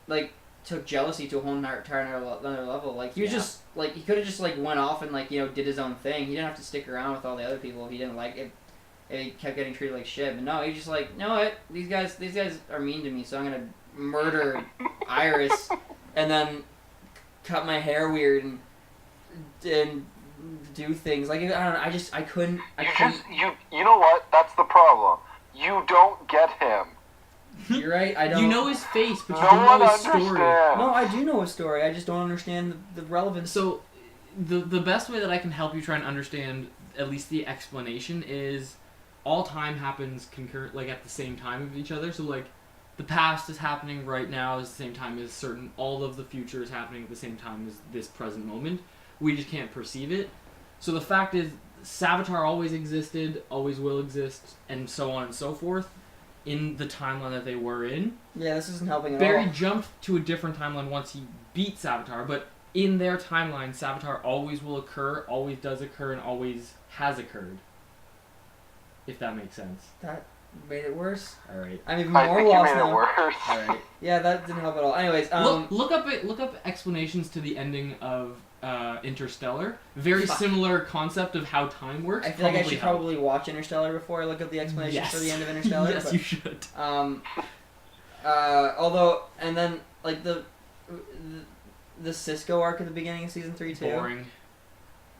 like took jealousy to a whole entire another level. Like he was just like he could have just like went off and like did his own thing. He didn't have to stick around with all the other people if he didn't like it. He kept getting treated like shit. But no, he just like, you know what? These guys are mean to me, so I'm gonna murder Iris and then cut my hair weird and do things like I don't know. I couldn't. You know what? That's the problem. You don't get him. You're right. I don't. You know his face, but you No don't know one his story. understands. No, I do know his story. I just don't understand the relevance. So, the best way that I can help you try and understand at least the explanation is all time happens concurrent, like at the same time of each other. So like, the past is happening right now at the same time as all of the future is happening at the same time as this present moment. We just can't perceive it. So the fact is, Savitar always existed, always will exist, and so on and so forth, in the timeline that they were in. Yeah, this isn't helping at Barry all. jumped to a different timeline once he beat Savitar, but in their timeline, Savitar always will occur, always does occur, and always has occurred. If that makes sense. That made it worse. Alright. I'm even I more think you lost made now. it worse. Alright. Yeah, that didn't help at all. Anyways, Look up explanations to the ending of Interstellar. Very similar concept of how time works. I feel like I should probably watch Interstellar before I look up the explanation for the end of Interstellar. Yes, but, you should. although, and then like the Cisco arc at the beginning of season 3 too. Boring.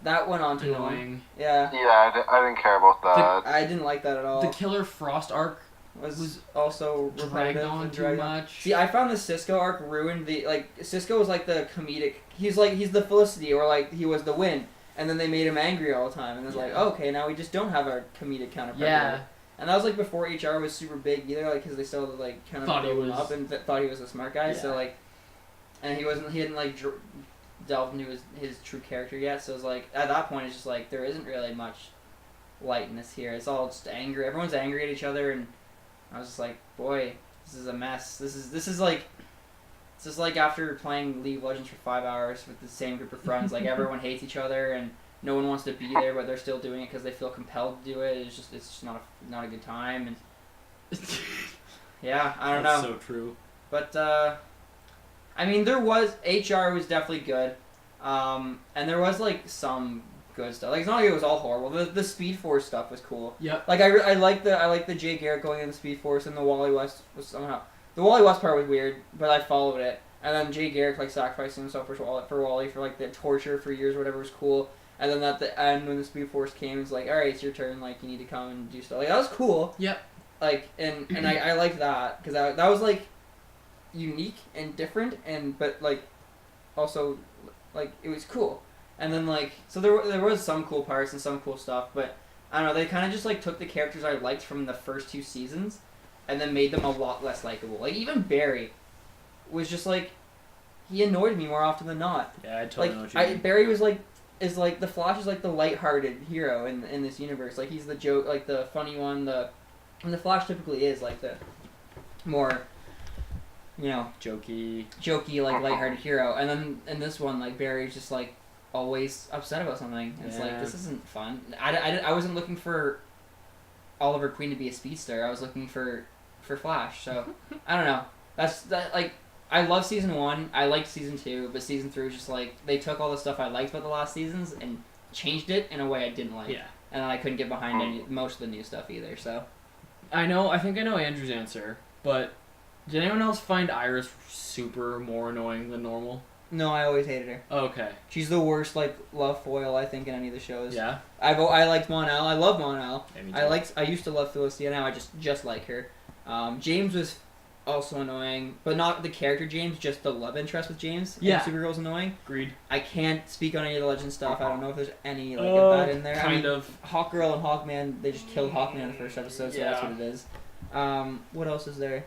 That went on too long. Annoying. Yeah. Yeah, I didn't care about that. I didn't like that at all. The Killer Frost arc was also dragged repetitive on and too dragged on. much. See, I found the Cisco arc ruined the Cisco was like the comedic. He's the Felicity, or like he was the Wind, and then they made him angry all the time, and it's like, okay, now we just don't have our comedic counterpart. Yeah. Here. And that was like before HR was super big either, like because they still like kind of Thought he built him was- up and thought he was a smart guy. Yeah. So like, and he hadn't like delved into his true character yet. So it's like at that point it's just like there isn't really much lightness here. It's all just angry. Everyone's angry at each other, and I was just like, boy, this is a mess. This is like after playing League of Legends for 5 hours with the same group of friends. Like everyone hates each other and no one wants to be there, but they're still doing it because they feel compelled to do it. It's just not a good time. And yeah, I don't know. That's so true. But I mean, HR was definitely good, and there was like some good stuff. Like it's not like it was all horrible. The Speed Force stuff was cool. Yep. Like I like the Jay Garrick going in the Speed Force, and the Wally West was somehow the Wally West part was weird, but I followed it. And then Jay Garrick like sacrificing himself for Wally for like the torture for years or whatever was cool. And then at the end when the Speed Force came, it's like, all right, it's your turn. Like you need to come and do stuff. Like that was cool. Yep. Like and I liked that because that was like unique and different but like also like it was cool. And then like so there was some cool parts and some cool stuff, but I don't know, they kind of just like took the characters I liked from the first 2 seasons and then made them a lot less likable. Like even Barry was just like he annoyed me more often than not. Yeah, I totally Like know what you mean. Barry is like the Flash is like the lighthearted hero in this universe. Like he's the joke, like the funny one. And the Flash typically is like the more, Jokey, like lighthearted hero. And then in this one, like Barry's just like always upset about something. It's like this isn't fun. I wasn't looking for Oliver Queen to be a speedster. I was looking for Flash. So I don't know. Like I love season 1. I liked season 2, but season 3 was just like they took all the stuff I liked about the last seasons and changed it in a way I didn't like. Yeah. And I couldn't get behind most of the new stuff either. So I think I know Andrew's answer, but did anyone else find Iris super more annoying than normal? no, I always hated her. Okay. She's the worst like love foil I think in any of the shows. Yeah. I liked Mon-El. I love Mon-El. Yeah, me too. I used to love Felicity. Now I just like her. James was also annoying, but not the character James, just the love interest with James. Yeah. And Supergirl's annoying. Agreed. I can't speak on any of the Legend stuff. I don't know if there's any like of that in there. Kind of. Hawkgirl and Hawkman, they just killed Hawkman in the first episode, so that's Yeah. what it is. What else is there?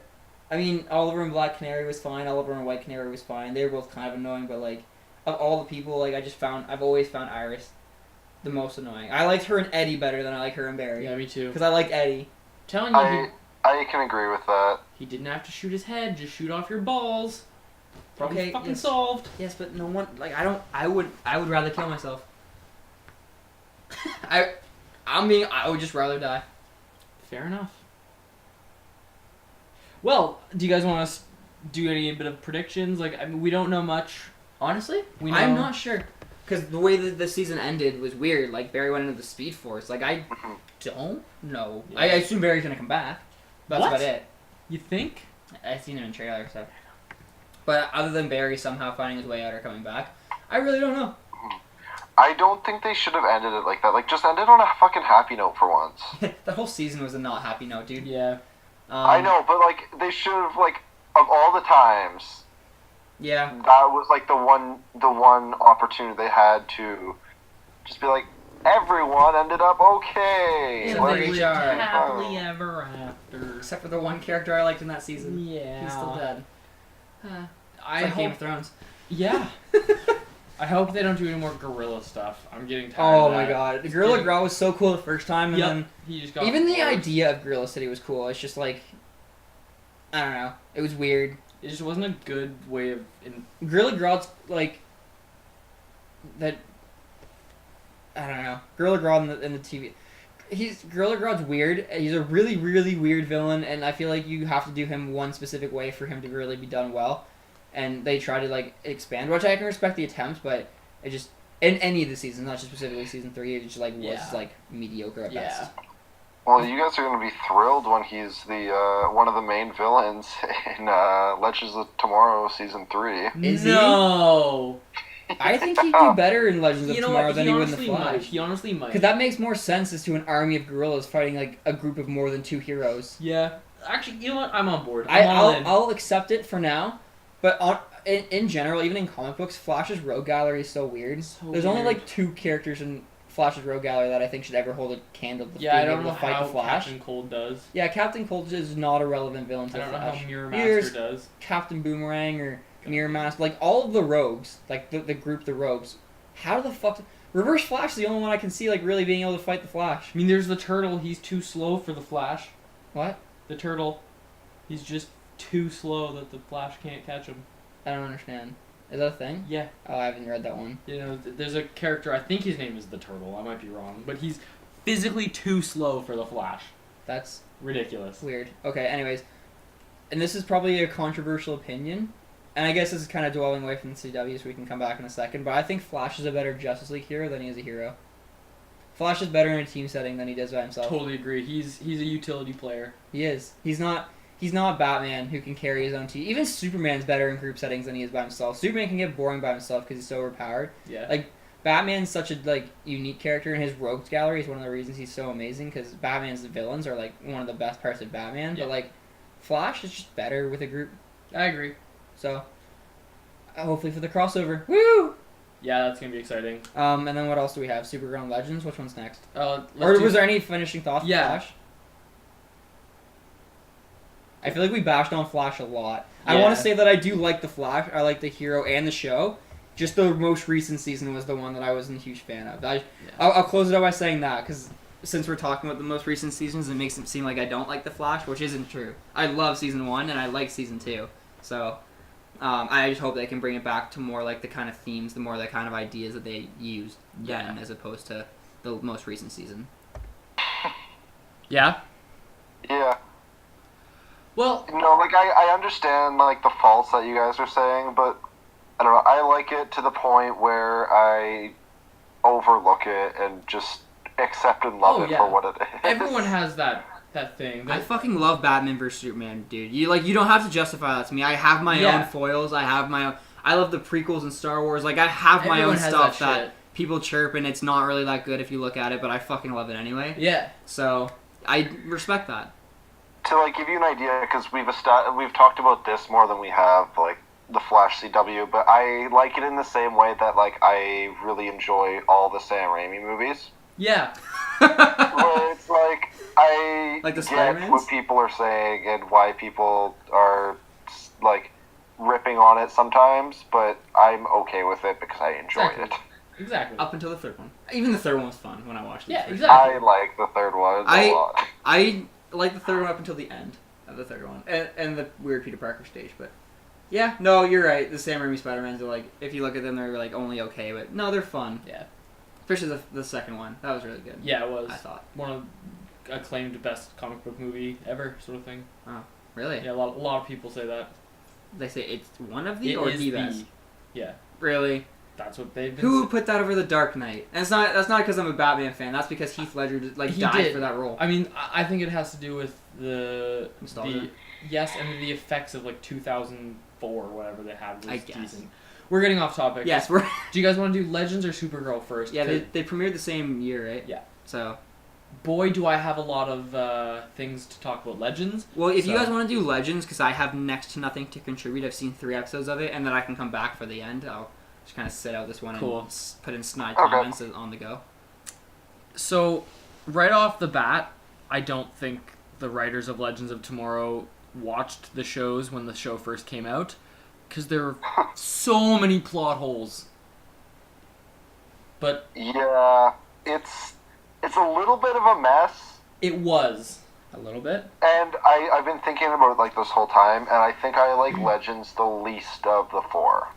I mean, Oliver and Black Canary was fine. Oliver and White Canary was fine. They were both kind of annoying, but like, of all the people, like I've always found Iris the most annoying. I liked her and Eddie better than I like her and Barry. Yeah, me too. Because I like Eddie. Telling you, I can agree with that. he didn't have to shoot his head. Just shoot off your balls. Problem Okay, fucking yes. solved. Yes, but no one like I would rather kill myself. I would just rather die. Fair enough. Well, do you guys want to do any bit of predictions? Like, I mean, we don't know much. Honestly, We know. I'm not sure. Because the way that the season ended was weird. Like, Barry went into the Speed Force. Like, I don't know. Yeah. I assume Barry's going to come back. That's What? about it. You think? I've seen him in trailer, so. But other than Barry somehow finding his way out or coming back, I really don't know. I don't think they should have ended it like that. Like, just end it on a fucking happy note for once. That whole season was a not happy note, dude. Yeah. I know, but like, they should have, like, of all the times, Yeah. that was like the one opportunity they had to just be like, everyone ended up okay. Yeah, Like, they lived happily ever after. Except for the one character I liked in that season. Yeah. He's still dead. I It's like Game hope. of Thrones. Yeah. I hope they don't do any more gorilla stuff. I'm getting tired. Oh of my that. god. The Gorilla Grodd was so cool the first time, and Yep. then He just got even the bored. idea of Gorilla City was cool. It's just like, I don't know. It was weird. It just wasn't a good way of. Gorilla Grodd's like that. I don't know. Gorilla Grodd in the TV. Gorilla Grodd's weird. He's a really, really weird villain, and I feel like you have to do him one specific way for him to really be done well. And they try to like expand, which I can respect the attempts, but it just in any of the seasons, not just specifically season 3, it just like was Yeah. like mediocre at Yeah. best. well, you guys are gonna be thrilled when he's the one of the main villains in Legends of Tomorrow season 3. Is he? No. I think he'd do better in Legends of You know Tomorrow what? than he would in the Flash. might. He honestly might. Because that makes more sense as to an army of gorillas fighting like a group of more than 2 heroes. Yeah. Actually, you know what? I'm on board. I'm all in. I'll accept it for now, but in general, even in comic books, Flash's rogue gallery is so weird. So There's only weird. like 2 characters in Flash's rogue gallery that I think should ever hold a candle to Yeah, I being don't able know to fight how the Flash. Captain Cold does. Yeah, Captain Cold is not a relevant villain to I the don't know Flash. how Mirror Here's Master does. Captain Boomerang or Mirror Mask, like all of the rogues, like the group, the rogues. How the fuck? Reverse Flash is the only one I can see like really being able to fight the Flash. I mean, there's the turtle. He's too slow for the Flash. What? The turtle. He's just too slow that the Flash can't catch him. I don't understand. Is that a thing? Yeah. Oh, I haven't read that one. You know, there's a character, I think his name is the Turtle, I might be wrong, but he's physically too slow for the Flash. That's Ridiculous. weird. Okay, anyways. And this is probably a controversial opinion. And I guess this is kind of dwelling away from the CW, so we can come back in a second. But I think Flash is a better Justice League hero than he is a hero. Flash is better in a team setting than he does by himself. Totally agree. He's a utility player. He is. He's not Batman who can carry his own team. Even Superman's better in group settings than he is by himself. Superman can get boring by himself because he's so overpowered. Yeah. Like, Batman's such a like unique character, and his rogues gallery is one of the reasons he's so amazing. Because Batman's villains are like one of the best parts of Batman. Yeah. But like, Flash is just better with a group. I agree. So, hopefully for the crossover. Woo! Yeah, that's gonna be exciting. And then what else do we have? Supergirl and Legends. Which one's next? Let's Or do- was there any finishing thoughts? Yeah. On Flash? I feel like we bashed on Flash a lot. I Yeah. want to say that I do like the Flash. I like the hero and the show. Just the most recent season was the one that I wasn't a huge fan of. I'll close it out by saying that because since we're talking about the most recent seasons, it makes it seem like I don't like the Flash, which isn't true. I love season 1 and I like season 2. So I just hope they can bring it back to more like the kind of themes, the more the kind of ideas that they used then, as opposed to the most recent season. Yeah. Yeah. Well, No, like, I understand, like, the faults that you guys are saying, but, I don't know, I like it to the point where I overlook it and just accept and love Oh, it yeah. for what it is. everyone has that thing. I fucking love Batman vs Superman, dude. You don't have to justify that to me. I have my Yeah. own foils. I have my own. I love the prequels and Star Wars. Like I have my Everyone own has stuff that that shit. people chirp, and it's not really that good if you look at it. But I fucking love it anyway. Yeah. So I respect that. To, like, give you an idea, because we've talked about this more than we have, like, the Flash CW, but I like it in the same way that, like, I really enjoy all the Sam Raimi movies. Yeah. Where it's like, I Like the get Spider-Mans? what people are saying and why people are, like, ripping on it sometimes, but I'm okay with it because I enjoy Exactly. it. Exactly. Up until the third one. Even the third one was fun when I watched it. Yeah, exactly. I like the third one a lot. I like the third one up until the end of the third one. And the weird Peter Parker stage, but... Yeah, no, you're right. The Sam Raimi Spider-Mans are like, if you look at them, they're like only okay, but no, they're fun. Yeah. Especially the second one. That was really good. Yeah, it was. I thought. One of acclaimed best comic book movie ever, sort of thing. Really? Yeah, a lot of people say that. They say it's one of the It or is the best? Yeah. Really? That's what they've been Who put that over the Dark Knight? And that's not because I'm a Batman fan. That's because Heath Ledger He died did. for that role. I mean, I think it has to do with Nostalgia. yes, and the effects of like 2004 or whatever they had was I guess. decent. We're getting off topic. Yes, we're. Do you guys want to do Legends or Supergirl first? Yeah, they premiered the same year, right? Yeah. So. Boy, do I have a lot of things to talk about Legends. Well, if you So- guys want to do Legends, because I have next to nothing to contribute, I've seen 3 episodes of it, and then I can come back for the end. I'll just kind of sit out this one Cool. and put in snide Okay. comments on the go. So, right off the bat, I don't think the writers of Legends of Tomorrow watched the shows when the show first came out, because there are so many plot holes. But Yeah, it's a little bit of a mess, it was a little bit. and I've been thinking about it like this whole time, and I think I like Legends the least of the 4.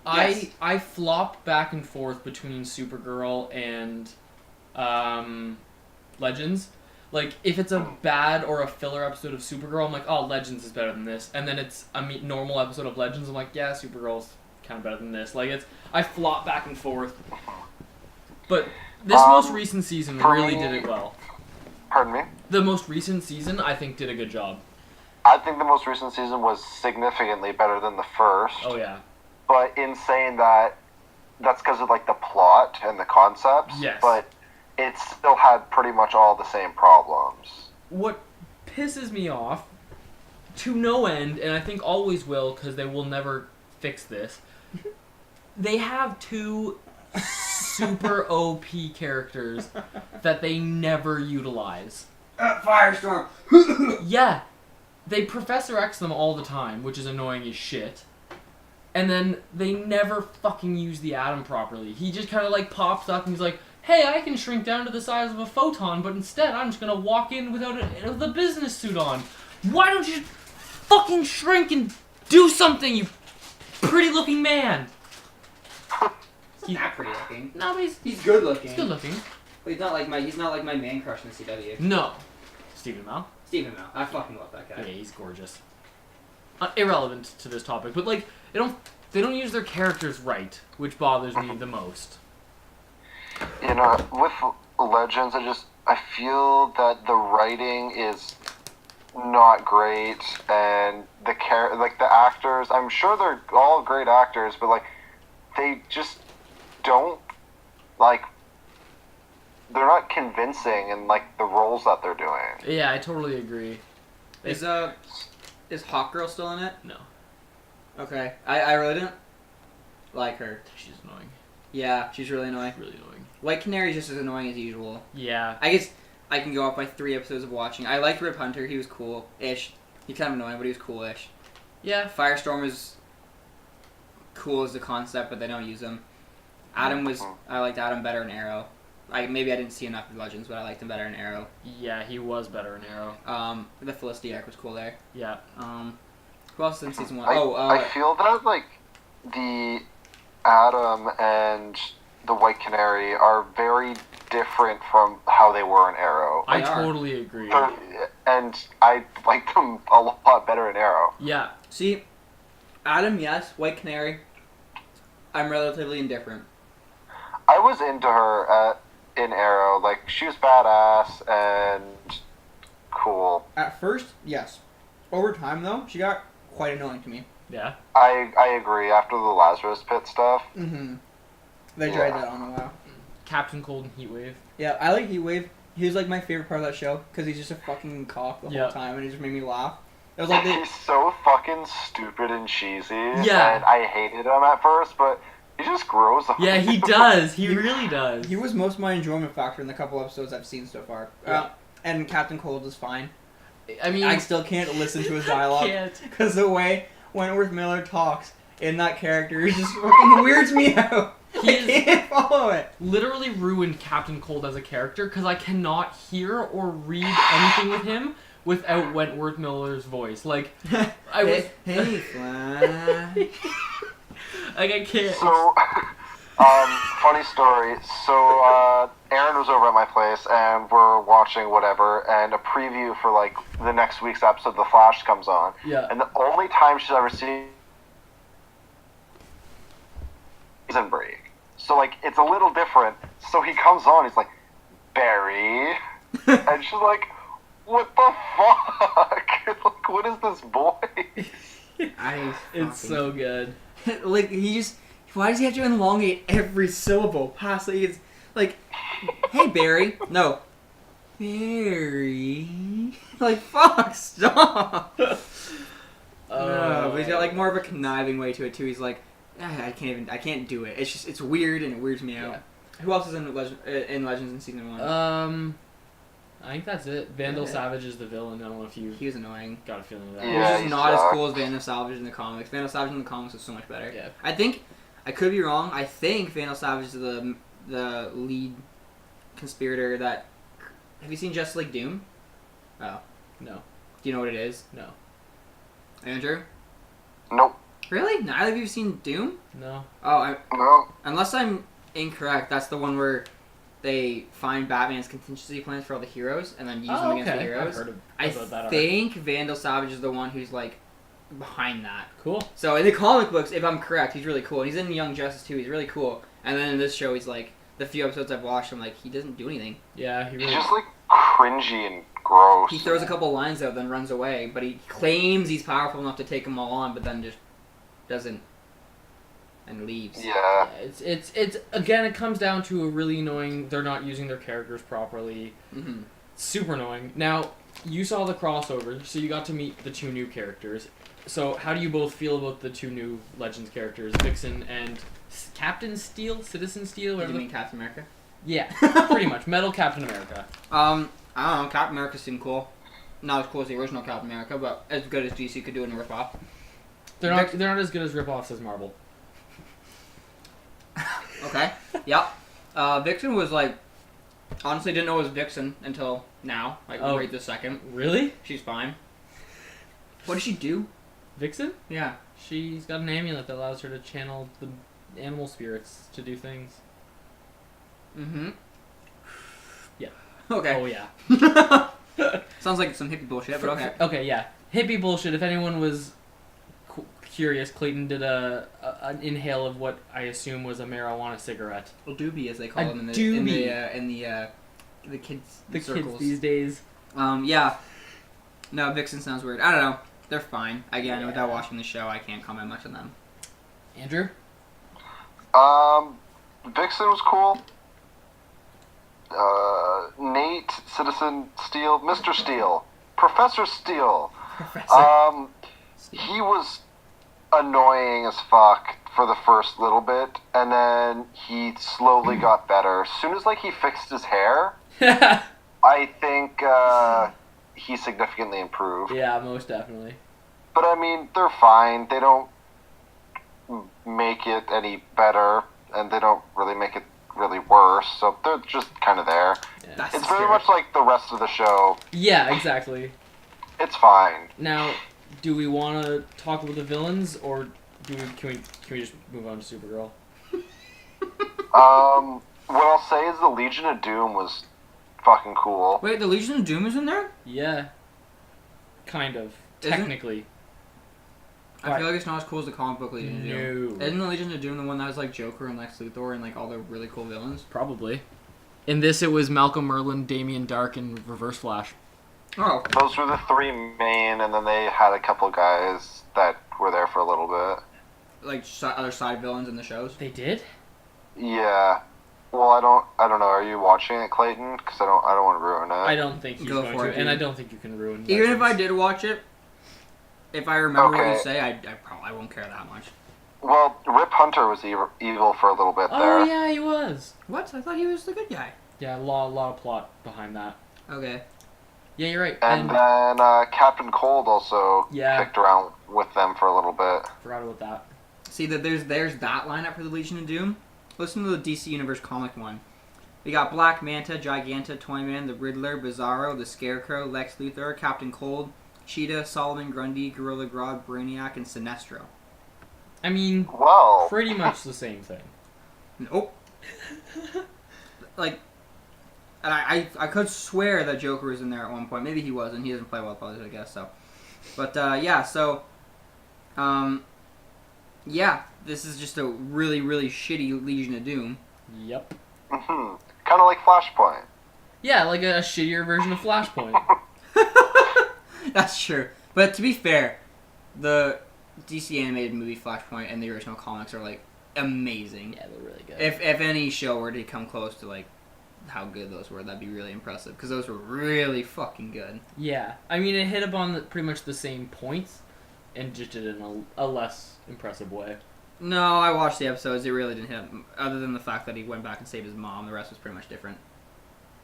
Yes. I flop back and forth between Supergirl and Legends. Like, if it's a bad or a filler episode of Supergirl, I'm like, oh, Legends is better than this. And then it's a normal episode of Legends, I'm like, yeah, Supergirl's kind of better than this. Like, I flop back and forth. But this most recent season for really me- did it well. Pardon me? The most recent season, I think, did a good job. I think the most recent season was significantly better than the first. Oh, yeah. But in saying that, that's because of like the plot and the concepts. Yes. But it still had pretty much all the same problems. What pisses me off, to no end, and I think always will, because they will never fix this, they have 2 super OP characters that they never utilize. Firestorm! Yeah, they Professor X them all the time, which is annoying as shit. And then they never fucking use the atom properly. He just kind of like pops up and he's like, hey, I can shrink down to the size of a photon, but instead I'm just gonna walk in with a business suit on. Why don't you just fucking shrink and do something, you pretty looking man? He's not pretty looking. No, but He's good looking. he's good looking. But he's not like my man crush in the CW. No. Stephen Mal? Stephen Amell. I fucking love that guy. Yeah, he's gorgeous. Irrelevant to this topic, but like they don't use their characters right, which bothers me the most. You know, with Legends, I feel that the writing is not great, and the actors, I'm sure they're all great actors, but like they just don't like. They're not convincing in like the roles that they're doing. Yeah, I totally agree. Is Hawkgirl still in it? No, Okay. I really didn't like her. she's annoying. Yeah, she's really annoying. Really annoying. White Canary's just as annoying as usual. Yeah. I guess I can go off by 3 episodes of watching. I liked Rip Hunter. He was cool-ish. He's kind of annoying, but he was cool-ish. Yeah. Firestorm is cool as the concept, but they don't use him. Adam was... I liked Adam better in Arrow. Maybe I didn't see enough of Legends, but I liked him better in Arrow. Yeah, he was better in Arrow. The Felicity arc was cool there. Yeah. Who else in season 1? I feel that like the Adam and the White Canary are very different from how they were in Arrow. I They are. totally agree. And I like them a lot better in Arrow. Yeah. See, Adam, yes. White Canary, I'm relatively indifferent. I was into her in Arrow. Like, she was badass and cool. At first, yes. Over time, though, she got quite annoying to me. Yeah. I agree. After the Lazarus Pit stuff, Mm-hmm. They tried that on a while. Captain Cold and Heatwave. Yeah, I like Heatwave. He was like my favorite part of that show because he's just a fucking cock the Yeah. whole time, and he just made me laugh. It was like he's so fucking stupid and cheesy. Yeah. And I hated him at first, but He just grows on Yeah, he you. does. He really does. He was most of my enjoyment factor in the couple episodes I've seen so far. Yeah. And Captain Cold is fine. I mean, I still can't listen to his dialogue can't. because the way Wentworth Miller talks in that character just fucking weirds me out. He I can't follow it. Literally ruined Captain Cold as a character because I cannot hear or read anything with him without Wentworth Miller's voice. Like, I was... Hey, Flash. Like, I can't... So, funny story. So, Aaron was over at my place, and we're watching whatever, and a preview for, like, the next week's episode of The Flash comes on. Yeah. And the only time she's ever seen season break. So, like, it's a little different. So he comes on, he's like, Barry. And she's like, what the fuck? Like, what is this boy? It's so good. Like, he just... Why does he have to elongate every syllable past like it's like, hey Barry, no, Barry, like fuck, stop. No, but he's got like more of a conniving way to it too. He's like, I can't do it. It's just it's weird and it weirds me out. Yeah. Who else is in Legends in season 1? I think that's it. Vandal Savage is the villain. I don't know if you... He was annoying. Got a feeling of that. Yeah, He's just not as cool as Vandal Savage in the comics. Vandal Savage in the comics is so much better. Yeah. I think, I could be wrong, I think Vandal Savage is the lead conspirator that... Have you seen Justice League Doom? Oh. No. Do you know what it is? No. Andrew? Nope. Really? Neither of you have seen Doom? No. Oh, No. unless I'm incorrect, that's the one where they find Batman's contingency plans for all the heroes and then use them against the heroes. I've heard I about that think Vandal Savage is the one who's like behind that. Cool. So in the comic books, if I'm correct, he's really cool. He's in Young Justice too. He's really cool. And then in this show, he's like the few episodes I've watched, I'm like he doesn't do anything. Yeah, he He's really... just like cringy and gross. He throws a couple lines out, then runs away. But he claims he's powerful enough to take them all on, but then just doesn't and leaves. Yeah. It's again, it comes down to a really annoying... They're not using their characters properly. Mm-hmm. Super annoying. Now, you saw the crossover, so you got to meet the two new characters. So, how do you both feel about the two new Legends characters, Vixen and Captain Steel, Citizen Steel? Did you mean Captain America? Yeah, pretty much. Metal Captain America. I don't know. Captain America seemed cool. Not as cool as the original Captain America, but as good as DC could do in a ripoff. They're not as good as ripoffs as Marvel. Okay. Yep. Vixen was like, honestly didn't know it was Vixen until now. Like right this second. Really? She's fine. What does she do? Vixen? Yeah. She's got an amulet that allows her to channel the animal spirits to do things. Mm-hmm. Yeah. Okay. Oh yeah. Sounds like some hippie bullshit, but okay. Okay, yeah. Hippie bullshit. If anyone was curious, Clayton did an inhale of what I assume was a marijuana cigarette. Well, doobie, as they call them in the kids circles Kids these days. Yeah. No, Vixen sounds weird. I don't know. They're fine. Again, without watching the show, I can't comment much on them. Andrew? Vixen was cool. Nate, Citizen Steel, Mr. Steel, Professor Steel. He was annoying as fuck for the first little bit, and then he slowly got better. As soon as he fixed his hair, I think he significantly improved. Yeah, most definitely. But I mean, they're fine. They don't make it any better, and they don't really make it really worse, so they're just kind of there. Yeah. It's very much like the rest of the show. Yeah, exactly. It's fine. Now, do we want to talk about the villains, or can we just move on to Supergirl? What I'll say is the Legion of Doom was fucking cool. Wait, the Legion of Doom is in there? Yeah. Kind of. Isn't- Technically. I feel like it's not as cool as the comic book Legion of Doom. No. Isn't the Legion of Doom the one that was like Joker and Lex Luthor and like all the really cool villains? Probably. In this, it was Malcolm Merlin, Damien Dark, and Reverse Flash. Oh. Those were the three main, and then they had a couple guys that were there for a little bit. Like other side villains in the shows? They did? Yeah. Well, I don't know. Are you watching it, Clayton? Because I don't want to ruin it. I don't think he's Go going for to, it, and dude. I don't think you can ruin Even if I Legends. did watch it, if I remember what Okay. you say, I probably won't care that much. Well, Rip Hunter was evil for a little bit there. Oh yeah, he was. What? I thought he was the good guy. Yeah, a lot of plot behind that. Okay. Yeah, you're right. And then Captain Cold also kicked around with them for a little bit. Forgot about that. See, that there's that lineup for the Legion of Doom. Listen to the DC Universe comic one. We got Black Manta, Giganta, Toyman, the Riddler, Bizarro, the Scarecrow, Lex Luthor, Captain Cold, Cheetah, Solomon Grundy, Gorilla Grodd, Brainiac, and Sinestro. I mean, well, pretty much the same thing. Nope. Like, and I could swear that Joker was in there at one point. Maybe he wasn't. He doesn't play well with others, I guess, so. But, yeah, so, yeah, this is just a really, really shitty Legion of Doom. Yep. kind of like Flashpoint. Yeah, like a shittier version of Flashpoint. That's true. But to be fair, the DC animated movie Flashpoint and the original comics are, like, amazing. Yeah, they're really good. If any show were to come close to, like, how good those were, that'd be really impressive. Because those were really fucking good. Yeah. I mean, it hit upon pretty much the same points and just did it in a less impressive way. No, I watched the episodes. It really didn't hit him. Other than the fact that he went back and saved his mom, the rest was pretty much different.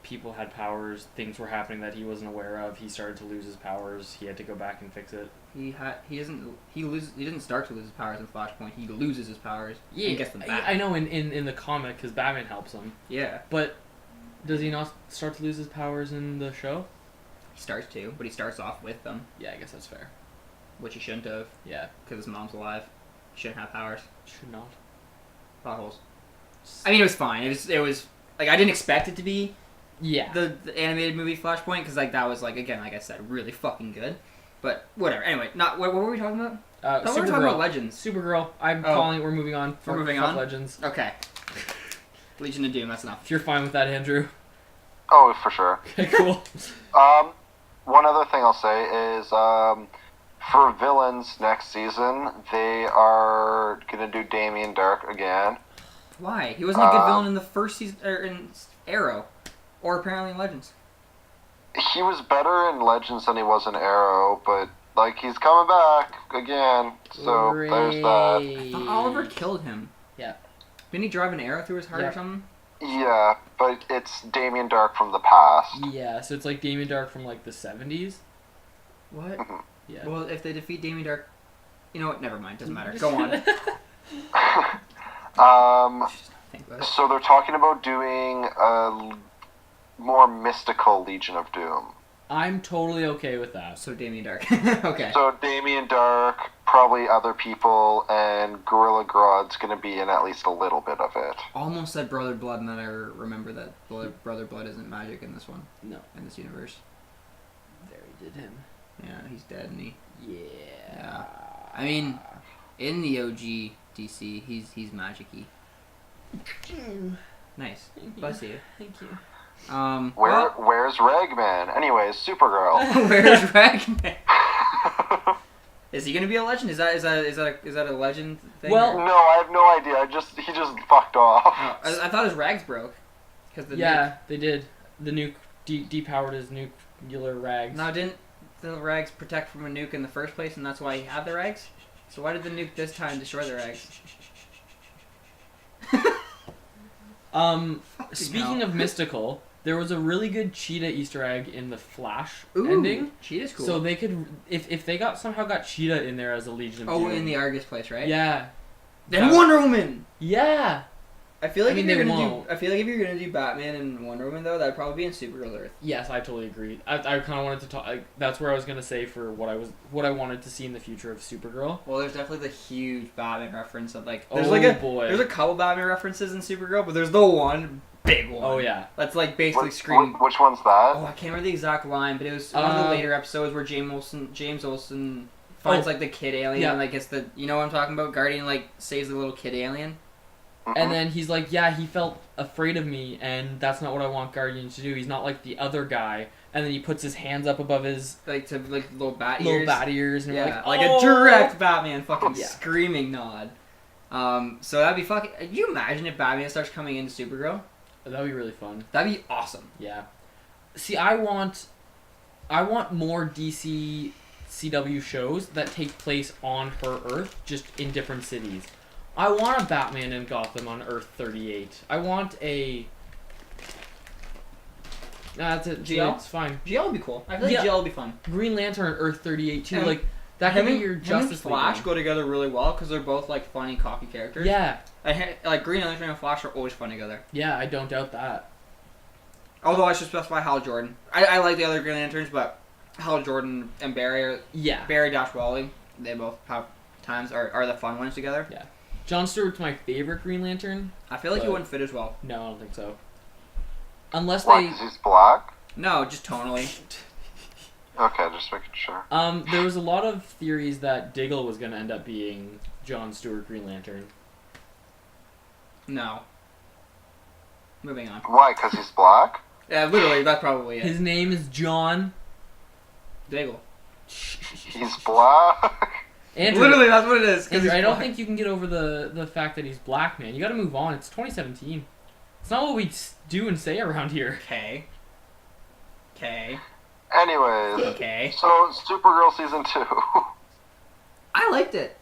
People had powers, things were happening that he wasn't aware of. He started to lose his powers. He had to go back and fix it. He didn't start to lose his powers in Flashpoint. He loses his powers. Yeah, and gets them back. I know in the comic because Batman helps him. Yeah, But does he not start to lose his powers in the show? he starts to, but he starts off with them, Yeah, I guess that's fair. which he shouldn't have Yeah, because his mom's alive. He shouldn't have powers. should not. Plot holes. I mean, it was fine. It was like I didn't expect it to be Yeah. the animated movie Flashpoint because like that was like again like I said really fucking good. But whatever. Anyway, not what were we talking about? I thought we were talking about Legends. Supergirl. I'm calling it. We're moving on. We're moving Fuck on? Legends. Okay. Legion of Doom. That's enough. If you're fine with that, Andrew. Oh, for sure. Okay, cool. One other thing I'll say is, for villains next season, they are gonna do Damien Dark again. Why? He wasn't a good villain in the first season, or in Arrow, or apparently in Legends. He was better in Legends than he was in Arrow, but like he's coming back again. So there's that. I thought Oliver killed him. Yeah. Didn't he drive an arrow through his heart or something? Yeah, but it's Damien Dark from the past. Yeah, so it's like Damien Dark from like the 70s. What? Yeah. Well, if they defeat Damien Dark, you know what? Never mind. Doesn't matter. Go on. Think about it. So they're talking about doing a more mystical Legion of Doom. I'm totally okay with that. So Damien Dark. Okay. So Damien Dark, probably other people, and Gorilla Grodd's going to be in at least a little bit of it. Almost said Brother Blood, and then I remember that Brother Blood isn't magic in this one. No. In this universe. There he did him. Yeah, he's dead, and he. Yeah. I mean, in the OG DC, he's magic-y. Nice. Bless you. Thank you. Where's Ragman? Anyways, Supergirl. Where's Ragman? Is he gonna be a legend? Is that a legend thing? Well, No, I have no idea. He just fucked off. Oh, I thought his rags broke. They did. The nuke depowered his nuclear rags. Now didn't the rags protect from a nuke in the first place, and that's why he had the rags? So why did the nuke this time destroy the rags? Speaking of mystical, there was a really good Cheetah Easter egg in the Flash Ooh, ending. Cheetah's cool. So they could, if they somehow got Cheetah in there as a Legion of Doom. in the Argus place, right? Yeah. Then Wonder Woman. Yeah. I feel like if you're gonna do Batman and Wonder Woman though, that'd probably be in Supergirl Earth. Yes, I totally agree. I kind of wanted to talk. That's where I was gonna say for what I wanted to see in the future of Supergirl. Well, there's definitely the huge Batman reference of like. There's There's a couple Batman references in Supergirl, but there's the one big one. Oh yeah. That's like basically screaming. Which one's that? Oh, I can't remember the exact line, but it was one of the later episodes where James Olsen finds like the kid alien and like it's the you know what I'm talking about. Guardian like saves the little kid alien. And then he's like, yeah, he felt afraid of me, and that's not what I want Guardian to do. He's not like the other guy. And then he puts his hands up above his Little bat ears, and yeah, like a direct Batman fucking screaming nod. So that'd be fucking. Can you imagine if Batman starts coming into Supergirl? That'd be really fun. That'd be awesome. Yeah. See, I want more DC CW shows that take place on her Earth, just in different cities. I want a Batman in Gotham on Earth 38. I want a... That's it. GL? It's fine. GL would be cool. I feel like GL would be fun. Green Lantern on Earth 38 too. And Like that could be your him and Justice League. Flash one. go together really well because they're both like funny, cocky characters. Yeah. Like Green Lantern and Flash are always fun together. Yeah, I don't doubt that. Although I should specify Hal Jordan. I like the other Green Lanterns, but Hal Jordan and Barry Dash Wally, they both have times are the fun ones together. Yeah. Jon Stewart's my favorite Green Lantern. I feel like he wouldn't fit as well. No, I don't think so. Unless Why? they... 'Cause he's black? No, just tonally. Okay, just making sure. There was a lot of theories that Diggle was going to end up being Jon Stewart Green Lantern. No. Moving on. Why? Because he's black? Yeah, literally, that's probably it. His name is John... Diggle. He's black? Andrew, Literally, that's what it is. Andrew, I don't think you can get over the fact that he's black, man. You gotta move on. It's 2017. It's not what we do and say around here. Okay. Anyways, Okay. so Supergirl season 2. I liked it.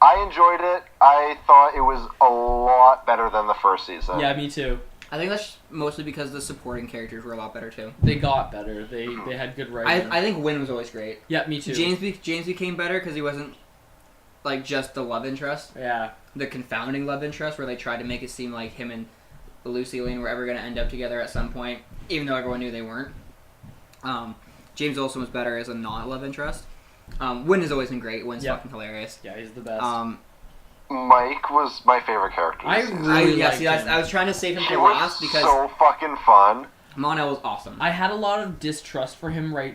I enjoyed it. I thought it was a lot better than the first season. Yeah, me too. I think that's mostly because the supporting characters were a lot better too. They got better. They had good writing. I think Wynn was always great. Yeah, me too. James became better because he wasn't like just the love interest, Yeah. the confounding love interest, where they tried to make it seem like him and Lucy Lane were ever going to end up together at some point, even though everyone knew they weren't. James Olsen was better as a not-love interest. Wynn has always been great. Wynn's fucking hilarious. Yeah, he's the best. Mike was my favorite character. I this season. really liked him. I was trying to save him He for was last because so fucking fun. Mon-El was awesome. I had a lot of distrust for him kind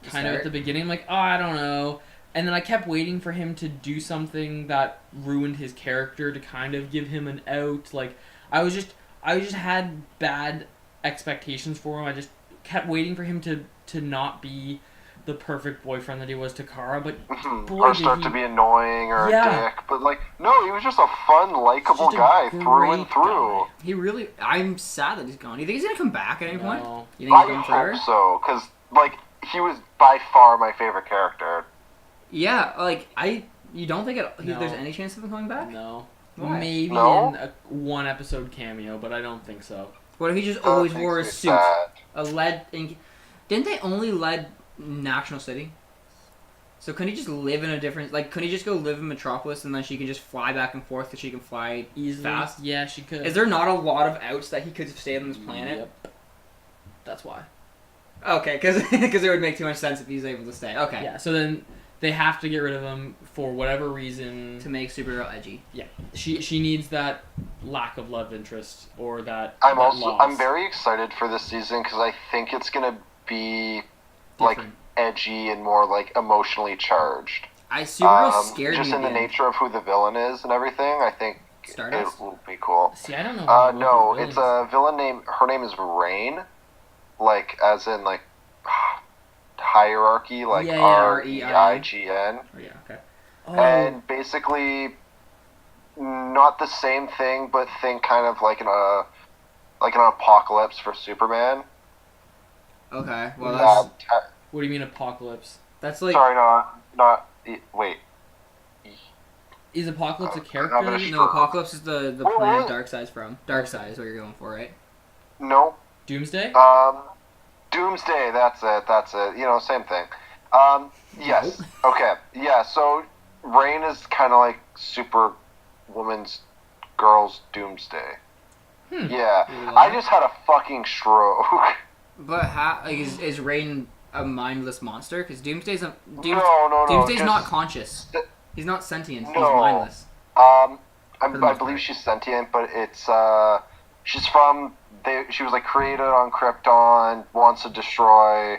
of Start? at the beginning. I'm like, oh, I don't know. And then I kept waiting for him to do something that ruined his character to kind of give him an out. Like, I just had bad expectations for him. I just kept waiting for him to not be the perfect boyfriend that he was to Kara, but boy, or did start he... to be annoying or Yeah. a dick. But, like, no, he was just a fun, likable Just a guy through and great through. guy. He really... I'm sad that he's gone. You think he's going to come back at any point? No. You think he's I going forever? hope so, because, like, he was by far my favorite character. Yeah, like, you don't think No. there's any chance of him coming back? No. Why? Maybe No? in a one-episode cameo, but I don't think so. What if he just That always makes wore a me suit? sad. A lead... Didn't they only lead National City? So couldn't he just live in a different... Like, couldn't he just go live in Metropolis and then she can just fly back and forth because she can fly Easily. fast? Yeah, she could. Is there not a lot of outs that he could stay on this planet? Yep. That's why. Okay, because it would make too much sense if he's able to stay. Okay. Yeah, so then they have to get rid of him for whatever reason. To make Supergirl edgy. Yeah. She needs that lack of love interest or that I'm that also loss. I'm very excited for this season because I think it's gonna be like Different. edgy and more like emotionally charged. Supergirl scared just me in the again. nature of who the villain is and everything. I think Stardust? it will be cool. See, I don't know. how to look No, at the it's villains. a villain name. Her name is Rain, like as in like hierarchy, like Yeah, REIGN. Oh, yeah, okay. Oh, And basically not the same thing, but think kind of like an apocalypse for Superman. Okay, well, what do you mean apocalypse? that's like... Sorry, not wait. Is Apocalypse a I'm character? gonna No, Apocalypse is the What? planet Darkseid's from. Darkseid is what you're going for, right? No. Doomsday? Doomsday. That's it. You know, same thing. Yes. Okay. Yeah. So Rain is kind of like Superwoman's girl's Doomsday. Yeah. Yeah. I just had a fucking stroke. But how... Like, is Rain a mindless monster? Because Doomsday's No. Doomsday's just- not conscious. He's not sentient. He's No. mindless. I the most believe part. she's sentient, but it's she's from. She was like created on Krypton, wants to destroy.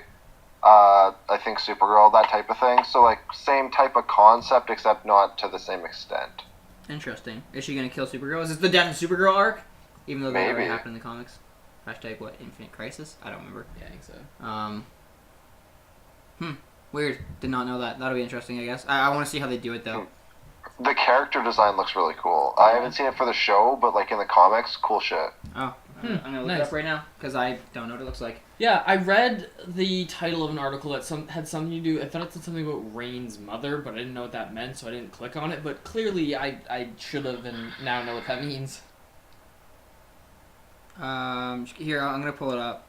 I think Supergirl, that type of thing. So like same type of concept, except not to the same extent. Interesting. Is she going to kill Supergirl? Is this the death of Supergirl arc? Even though that already Maybe. happened in the comics. Hashtag what? Infinite Crisis? I don't remember. Yeah, I think so. Weird. Did not know that. That'll be interesting, I guess. I want to see how they do it, though. The character design looks really cool. I haven't seen it for the show, but like in the comics, cool shit. Oh, I'm gonna look it nice. up right now because I don't know what it looks like. Yeah, I read the title of an article that had something to do. I thought it said something about Rain's mother, but I didn't know what that meant, so I didn't click on it. But clearly, I should have, and now know what that means. Here I'm gonna pull it up.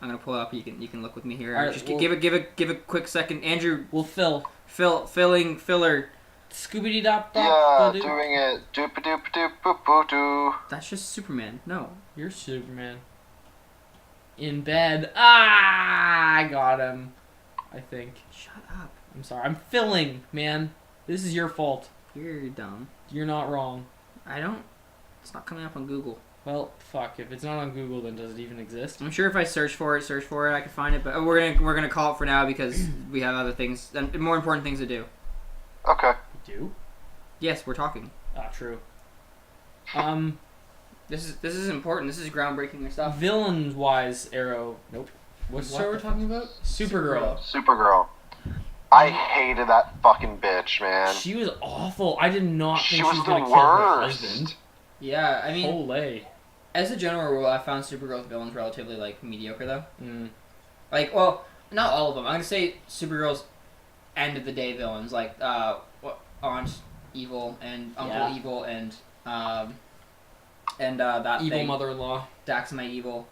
You can look with me here. All right, Just well, give a quick second, Andrew. We'll fill. Filler. Scooby dop. Yeah, doing it. Doop doop doop boop boop doo. That's just Superman. No. You're Superman. In bed. Ah, I got him. I think. Shut up. I'm sorry. I'm filling, man. This is your fault. You're dumb. You're not wrong. I don't. It's not coming up on Google. Well, fuck. If it's not on Google, then does it even exist? I'm sure if I search for it, I can find it. But we're gonna call it for now because we have other things and more important things to do. Okay. You do? Yes, we're talking. Ah, true. This is important. This is groundbreaking stuff. Villains-wise, Arrow. Nope. What's the show we're talking about? Supergirl. Supergirl. I hated that fucking bitch, man. She was awful. I did not think She was was the gonna kill her worst. husband. Yeah, I mean, Holy. as a general rule, I found Supergirl's villains relatively mediocre though. Mm. Well, not all of them. I'm gonna say Supergirl's end of the day villains, Aunt Evil and Uncle Evil and that Evil thing, mother-in-law. Daxamite Evil.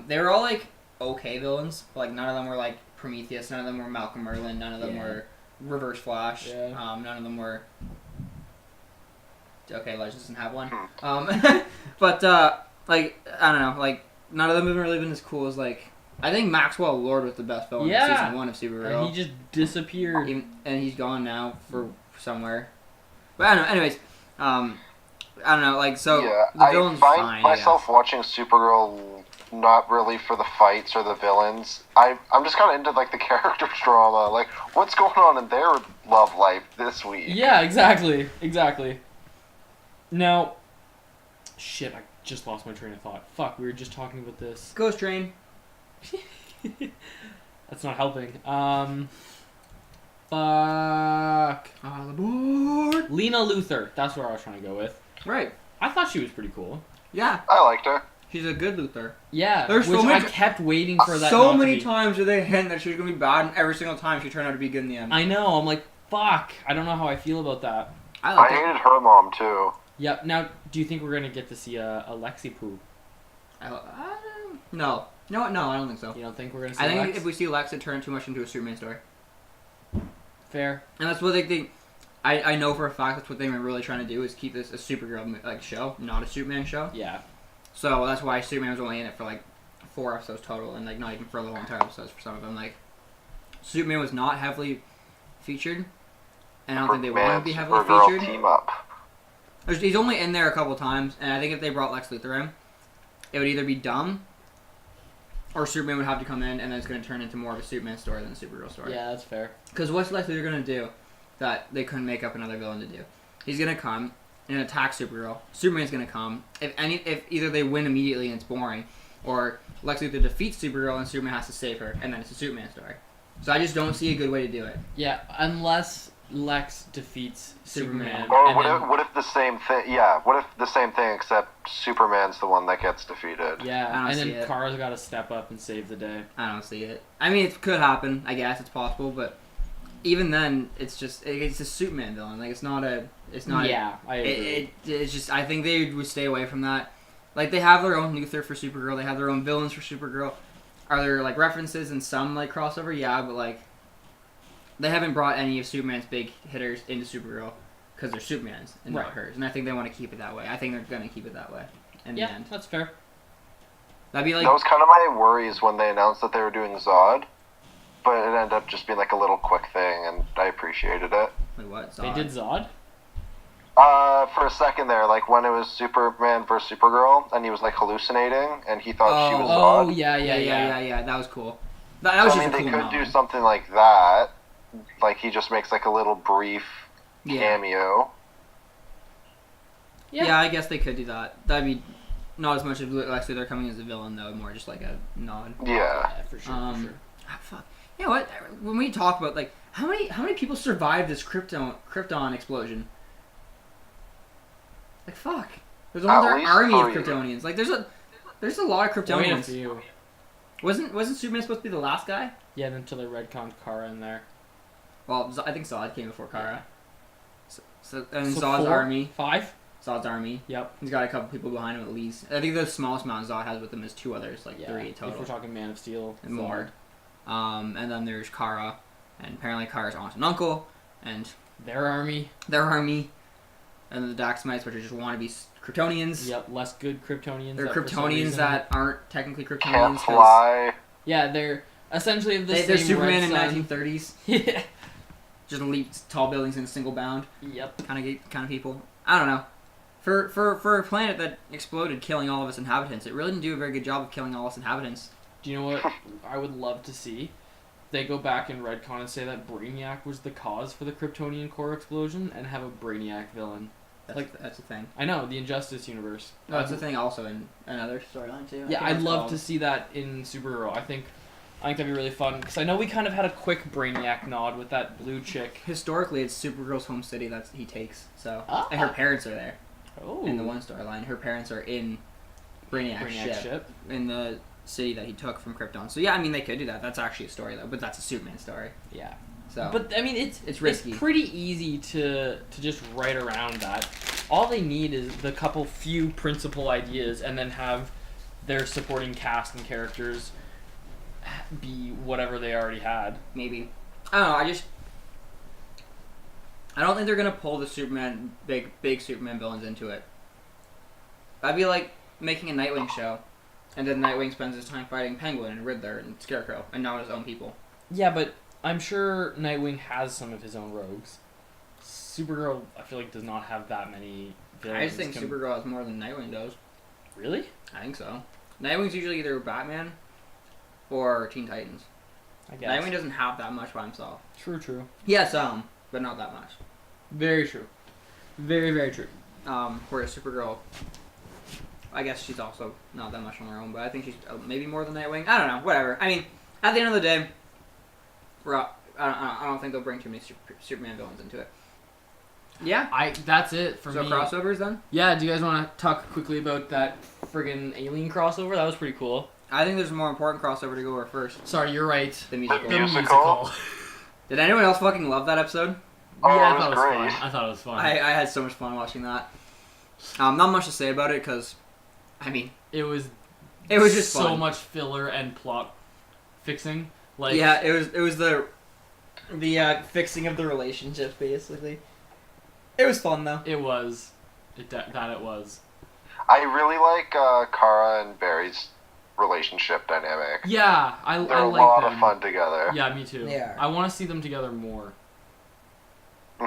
They were all okay villains. None of them were Prometheus. None of them were Malcolm Merlin. None of them were Reverse Flash. Yeah. None of them were. Okay, Legends doesn't have one. Hmm. But I don't know. None of them have really been as cool as I think Maxwell Lord was the best villain in season 1 of Supergirl. And he just disappeared. And he's gone now for somewhere. But I don't know. Anyways, I don't know. So yeah, the I villain's find fine. myself watching Supergirl not really for the fights or the villains. I'm just kind of into the character drama. What's going on in their love life this week? Yeah, exactly. Now, shit, I just lost my train of thought. Fuck, we were just talking about this. Ghost Train. That's not helping. Fuck. All aboard. Lena Luthor. That's where I was trying to go with. Right. I thought she was pretty cool. Yeah. I liked her. She's a good Luthor. Yeah. There's so which many I kept waiting for that. So not many to be. times did they hint that she was gonna be bad, and every single time she turned out to be good in the end. I know. I'm like, fuck. I don't know how I feel about that. I I like it. hated her mom too. Yep. Now, do you think we're gonna get to see a Lexi Poo? No. No, I don't think so. You don't think we're gonna see? I think Lex? if we see Lex, it turns too much into a Superman story. Fair. And that's what they think. I know for a fact that's what they were really trying to do is keep this a Supergirl show, not a Superman show. Yeah. So that's why Superman was only in it for 4 episodes total, and not even for the whole entire episodes for some of them. Superman was not heavily featured, and I don't think they want to be heavily Supergirl featured. team up. He's only in there a couple times, and I think if they brought Lex Luthor in, it would either be dumb, or Superman would have to come in, and then it's going to turn into more of a Superman story than a Supergirl story. Yeah, that's fair. Because what's Lex Luthor going to do that they couldn't make up another villain to do? He's going to come and attack Supergirl. Superman's going to come. If either they win immediately and it's boring, or Lex Luthor defeats Supergirl and Superman has to save her, and then it's a Superman story. So I just don't see a good way to do it. Yeah, unless Lex defeats Superman. Superman. Or and then- what if the same thing? Yeah, what if the same thing except Superman's the one that gets defeated? Yeah, I don't and see then it. Kara's got to step up and save the day. I don't see it. I mean, it could happen. I guess it's possible, but even then, it's a Superman villain. It's not. Yeah, I agree. It's just. I think they would stay away from that. They have their own Luthor for Supergirl. They have their own villains for Supergirl. Are there references and some crossover? Yeah, but they haven't brought any of Superman's big hitters into Supergirl because they're Superman's and not hers. And I think they want to keep it that way. I think they're gonna keep it that way. In the end, that's fair. that'd be That was kind of my worries when they announced that they were doing Zod, but it ended up just being a little quick thing, and I appreciated it. Wait, what? They did Zod? For a second there, when it was Superman versus Supergirl, and he was hallucinating, and he thought she was Oh, Zod. yeah. That was cool. That was I just mean, a cool they could do nod. something like that. He just makes a little brief Yeah. cameo. Yeah, I guess they could do that. That'd be not as much of Lex Luthor coming as a villain, though, more just a nod. Yeah. Yeah, for sure, for sure. Fuck. You know what? When we talk about how many people survived this Krypton explosion? Fuck. There's a whole At entire least army of 3. Kryptonians. There's a lot of Only a Kryptonians. few. Wasn't Superman supposed to be the last guy? Yeah, until they retconned Kara in there. Well, I think Zod came before Kara. And So Zod's 4? army. 5? Zod's army. Yep. He's got a couple people behind him at least. I think the smallest amount Zod has with him is 2 others, like Yeah. 3 If total. we're talking Man of Steel. And more. And then there's Kara, and apparently Kara's aunt and uncle, and Their army. their army, and the Daxamites, which are just wannabe Kryptonians. Yep, less good Kryptonians. They're that for some Kryptonians reason- that aren't technically Kryptonians. Can't 'cause fly. Yeah, they're essentially of the they're same Superman red in sun. 1930s. Yeah. Just leap tall buildings in a single bound. Yep. Kind of people. I don't know. For a planet that exploded, killing all of its inhabitants, it really didn't do a very good job of killing all its inhabitants. Do you know what I would love to see? They go back in Redcon and say that Brainiac was the cause for the Kryptonian core explosion and have a Brainiac villain. That's a thing. I know, the Injustice universe. No, that's a thing also in another storyline too. Yeah, I'd love to see that in Supergirl. I think that'd be really fun because I know we kind of had a quick Brainiac nod with that blue chick. Historically, it's Supergirl's home city that he takes. So, Ah. and her parents are there. Oh. In the one storyline, her parents are in Brainiac's ship in the city that he took from Krypton. So yeah, I mean they could do that. That's actually a story though, but that's a Superman story. Yeah. So, But I mean, it's risky. It's pretty easy to just write around that. All they need is the few principal ideas, and then have their supporting cast and characters be whatever they already had. maybe I don't know. I don't think they're gonna pull the Superman big Superman villains into it. That'd be like making a Nightwing show, and then Nightwing spends his time fighting Penguin and Riddler and Scarecrow, and not his own people. Yeah, but I'm sure Nightwing has some of his own rogues. Supergirl, I feel like, does not have that many villains. I just think Supergirl has more than Nightwing does. Really? I think so. Nightwing's usually either Batman or Teen Titans. I guess. Nightwing doesn't have that much by himself. True. He has some, but not that much. Very true. Very, very true. Whereas Supergirl, I guess she's also not that much on her own, but I think she's maybe more than Nightwing. I don't know. Whatever. I mean, at the end of the day, I don't think they'll bring too many Superman villains into it. Yeah. That's it for So me. crossovers then? Yeah, do you guys want to talk quickly about that friggin' Alien crossover? That was pretty cool. I think there's a more important crossover to go over first. Sorry, you're right. The musical. The musical? Did anyone else fucking love that episode? Oh, Yeah, it was great. fun. I thought it was fun. I had so much fun watching that. Not much to say about it because, I mean, It was just so fun. much filler and plot fixing. Like, Yeah, it was the fixing of the relationships basically. It was fun though. it was. It was. I really like Kara and Barry's relationship dynamic. Yeah, I They're I a like lot them. of fun together. Yeah, me too. They are. I want to see them together more. hmm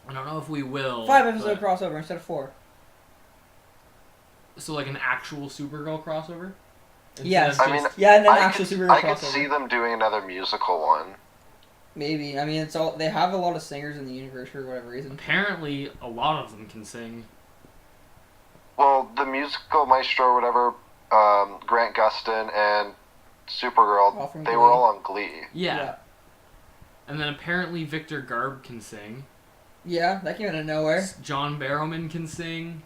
I don't know if we will. 5 episode but- crossover instead of 4. So like an actual Supergirl crossover. Instead Yes. of I mean, just- Yeah, and then I actual could, Supergirl I could crossover. see them doing another musical one. Maybe. I mean, it's all they have a lot of singers in the universe for whatever reason. apparently a lot of them can sing. Well, the musical maestro or whatever, Grant Gustin and Supergirl, All from they Glee. were all on Glee. Yeah. And then apparently Victor Garb can sing. Yeah, that came out of nowhere. John Barrowman can sing.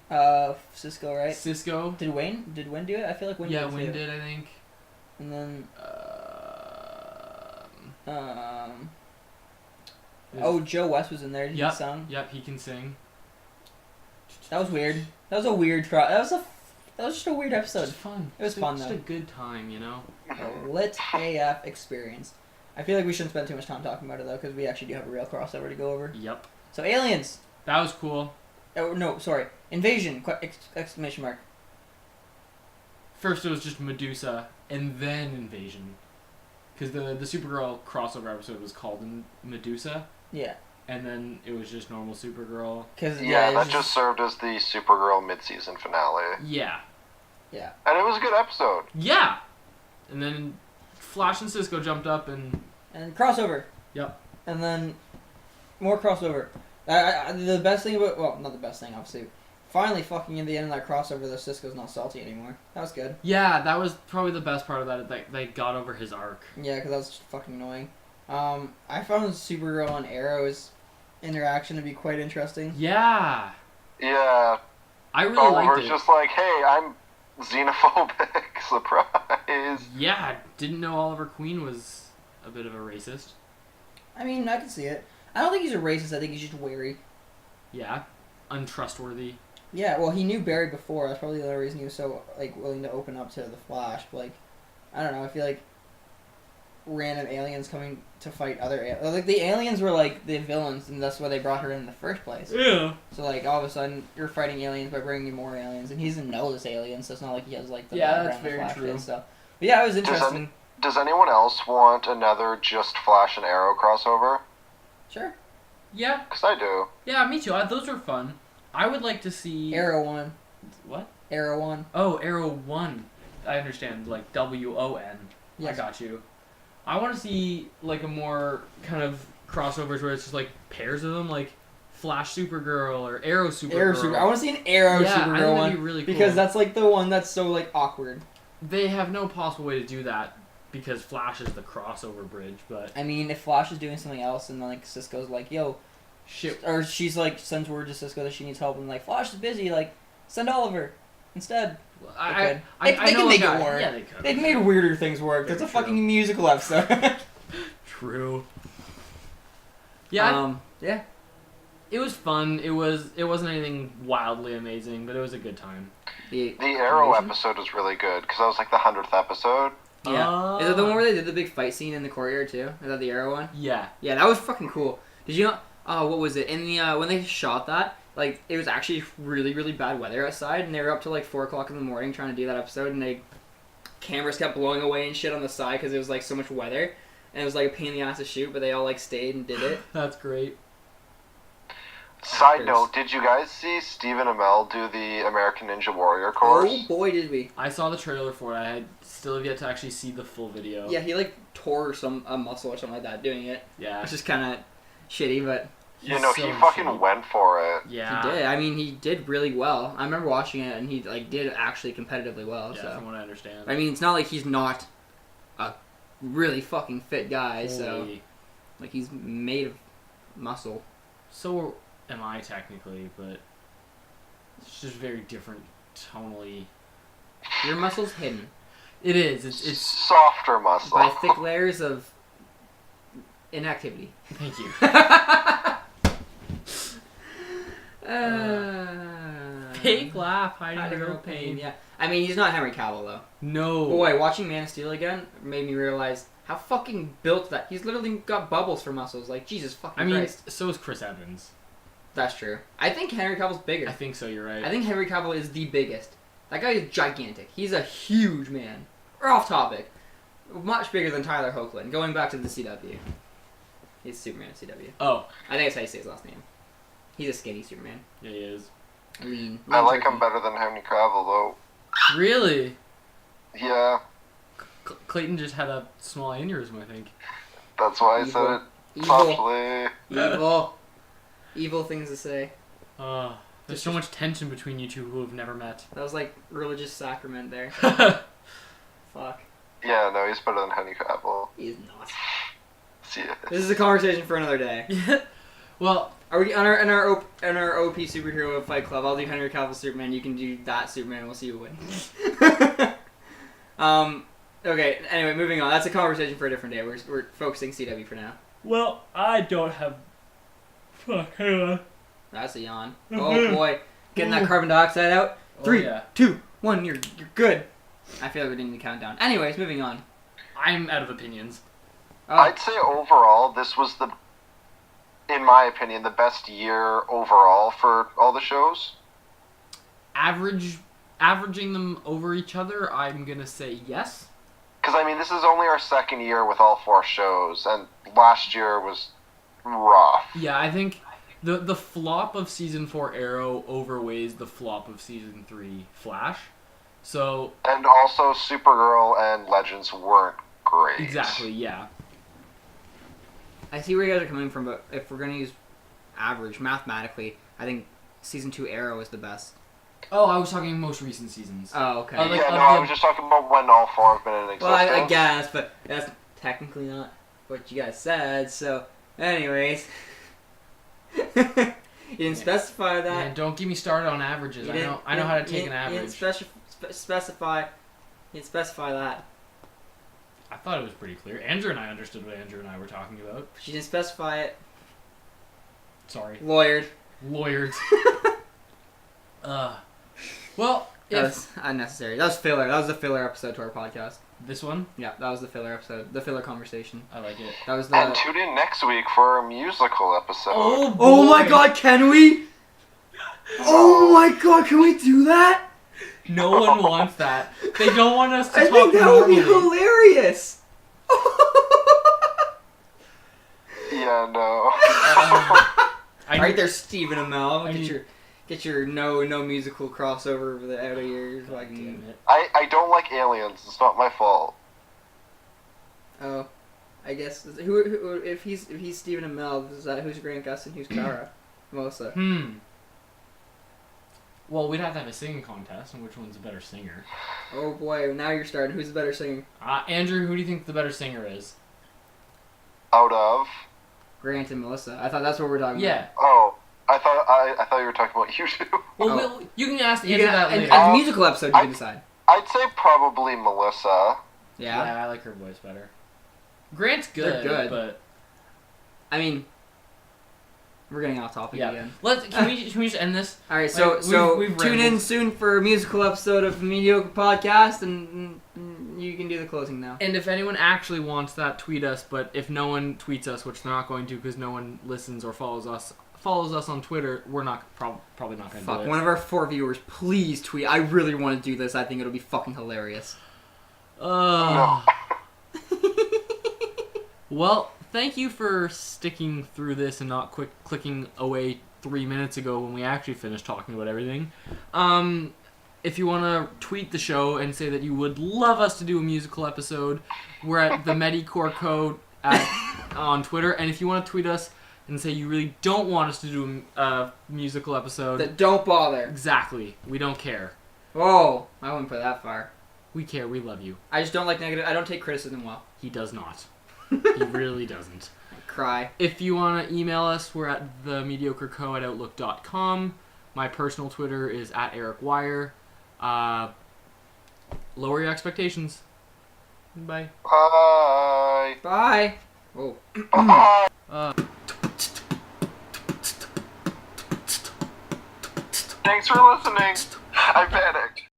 Cisco, right? Cisco. Did Wayne do it? I feel like Wayne Yeah, did Wayne too. did, I think. And then Joe West was in there. Did Yep. he sing? Yep, he can sing. That was weird. That was a weird that was just a weird episode. Just fun. It was Just fun, Just though. a good time, you know. A lit AF experience. I feel like we shouldn't spend too much time talking about it though, because we actually do have a real crossover to go over. Yep. So aliens. That was cool. Oh no, sorry. Invasion! Exclamation mark. First it was just Medusa, and then Invasion. Because the Supergirl crossover episode was called Medusa, Yeah. and then it was just normal Supergirl. Because Yeah, that just served as the Supergirl mid-season finale. Yeah. And it was a good episode. Yeah! And then Flash and Cisco jumped up and... and crossover. Yep. And then more crossover. The best thing about not the best thing obviously. Finally, fucking in the end of that crossover, the Cisco's not salty anymore. That was good. Yeah, that was probably the best part of that. They got over his arc. Yeah, because that was just fucking annoying. I found Supergirl and Arrow's interaction to be quite interesting. Yeah. Yeah. I really liked Oliver's it. just like, hey, I'm Xenophobic. Surprise. Yeah, didn't know Oliver Queen was a bit of a racist. I mean, I can see it. I don't think he's a racist. I think he's just wary. Yeah, untrustworthy. Yeah, well, he knew Barry before. That's probably the other reason he was so like willing to open up to the Flash. But, like, I don't know. I feel like random aliens coming to fight other like the aliens were like the villains, and that's why they brought her in the first place. Yeah. So like all of a sudden you're fighting aliens by bringing in more aliens, and he doesn't know this alien, so it's not like he has like the Yeah, that's background of very Flash true. did, so. But yeah, it was interesting. Does anyone else want another just Flash and Arrow crossover? Sure. Yeah. Because I do. Yeah, me too. Those were fun. I would like to see Arrow 1. What? Arrow 1. Oh, Arrow 1. I understand, like WON. Yes. I got you. I want to see like a more kind of crossovers where it's just like pairs of them, like Flash Supergirl or Arrow Supergirl. Arrow Super. I want to see an Arrow Yeah, I think Supergirl that'd one be really cool. because that's like the one that's so like awkward. They have no possible way to do that because Flash is the crossover bridge, but I mean, if Flash is doing something else and then like Cisco's like, "Yo," shit. or she's like sends word to Cisco that she needs help and like Flash is busy, like send Oliver instead. I They know can a make it guy. work. Yeah, they could. They've made weirder things work. Very That's a true. fucking musical episode. True. Yeah, yeah. it was fun. It wasn't anything wildly amazing, but it was a good time. The Arrow episode was really good because that was like the 100th episode. Yeah. Is it the one where they did the big fight scene in the courtyard too? Is that the Arrow one? Yeah. Yeah, that was fucking cool. Did you know? What was it? In the when they shot that, like it was actually really really bad weather outside, and they were up till like 4 o'clock in the morning trying to do that episode, and cameras kept blowing away and shit on the side because it was like so much weather, and it was like a pain in the ass to shoot, but they all like stayed and did it. That's great. Side Actors. note, did you guys see Stephen Amell do the American Ninja Warrior course? Oh boy, did we! I saw the trailer for it. I still have yet to actually see the full video. Yeah, he like tore a muscle or something like that doing it. Yeah. Which is kind of shitty, but You know, so he fucking shitty. went for it. Yeah. he did. I mean, he did really well. I remember watching it, and he like did actually competitively well. Yeah, So from what I understand. I mean, it's not like he's not a really fucking fit guy. So Holy. like he's made of muscle. So am I technically, but it's just very different tonally. Your muscle's hidden It is. It's. Softer muscle. by thick layers of inactivity. Thank you. Fake laugh, hiding the real pain. Yeah. I mean, he's not Henry Cavill though. No. Boy, watching Man of Steel again made me realize how fucking built that. He's literally got bubbles for muscles. Like Jesus fucking I mean, Christ. so is Chris Evans. That's true. I think Henry Cavill's bigger. I think so. You're right. I think Henry Cavill is the biggest. That guy is gigantic. He's a huge man. We're off topic. Much bigger than Tyler Hoechlin. Going back to the CW. He's Superman at CW. Oh. I think that's how you say his last name. He's a skinny Superman. Yeah, he is. Lean. I like turkey. him better than Henry Cavill, though. Really? Yeah, Clayton just had a small aneurysm, I think. that's why I said it Evil. softly. Evil. Evil things to say. There's so much tension between you two who have never met. That was like religious sacrament there. Fuck. Yeah, no, he's better than Henry Cavill. He is not. See ya. This is a conversation for another day. Well, Are we on our OP superhero fight club? I'll do Henry Cavill Superman. You can do that Superman. We'll see who wins. Okay. Anyway, moving on. That's a conversation for a different day. We're focusing CW for now. well, I don't have. Fuck. Hang on. That's a yawn. Oh boy, getting that carbon dioxide out. Oh, 3, yeah. 2, 1. You're good. I feel like we didn't need to count down. Anyways, moving on. I'm out of opinions. I'd say overall, this was in my opinion, the best year overall for all the shows. Averaging them over each other, I'm gonna say yes. Because, I mean, this is only our second year with all 4 shows, and last year was rough. Yeah, I think the flop of season 4 Arrow overweighs the flop of season 3 Flash. So And also, Supergirl and Legends weren't great. exactly, yeah. I see where you guys are coming from, but if we're gonna use average mathematically, I think season 2 Arrow is the best. Oh, I was talking most recent seasons. Oh, okay. Like, Yeah, no, I was just talking about when all 4 have been in existence. Well, I guess, but that's technically not what you guys said. So, anyways, didn't specify that. Yeah, don't get me started on averages. You I know how to take an average. He didn't specify that. I thought it was pretty clear. Andrew and I understood what Andrew and I were talking about. She didn't specify it. Sorry. Lawyered. Lawyers. Well, That was unnecessary. That was filler. That was the filler episode to our podcast. This one? Yeah, that was the filler episode. The filler conversation. I like it. That was the... And tune in next week for our musical episode. Oh my god, can we? Oh my god, can we do that? No one wants that. They don't want us to I talk think that would be normally. hilarious. Yeah, no. Alright there, Stephen Amell. I Get your no musical crossover out of your like. Damn it. I don't like aliens. It's not my fault. Oh, I guess who if he's Stephen Amell, is that who's Grant Gustin and who's Kara? Melissa. Well, we'd have to have a singing contest, and which one's a better singer? Oh boy, now you're starting. Who's the better singer? Andrew, who do you think the better singer is? Out of? Grant and Melissa. I thought that's what we're talking Yeah. Oh, I thought you were talking about you two. Well, you can ask about. Andrew that later. And the musical episode, you can decide. I'd say probably Melissa. Yeah. I like her voice better. Grant's good, They're good. but I mean, we're getting off topic again. Can we just end this? All right, so we've tune in soon for a musical episode of Mediocre Podcast, and you can do the closing now. And if anyone actually wants that, tweet us. But if no one tweets us, which they're not going to because no one listens or follows us on Twitter, we're not probably not going to do Fuck, it. one of our 4 viewers, please tweet. I really want to do this. I think it'll be fucking hilarious. No. Well, thank you for sticking through this and not clicking away 3 minutes ago when we actually finished talking about everything. If you want to tweet the show and say that you would love us to do a musical episode, we're at the Mediocre code on Twitter. And if you want to tweet us and say you really don't want us to do a musical episode, Don't bother. exactly, we don't care. Whoa, I wouldn't put it that far. We care. We love you. I just don't like negative. I don't take criticism well. He does not. He really doesn't. I cry. If you want to email us, we're at themediocreco@outlook.com. My personal Twitter is @EricWire. Lower your expectations. Bye. Bye. Bye. Oh. Bye. Thanks for listening. I bet it.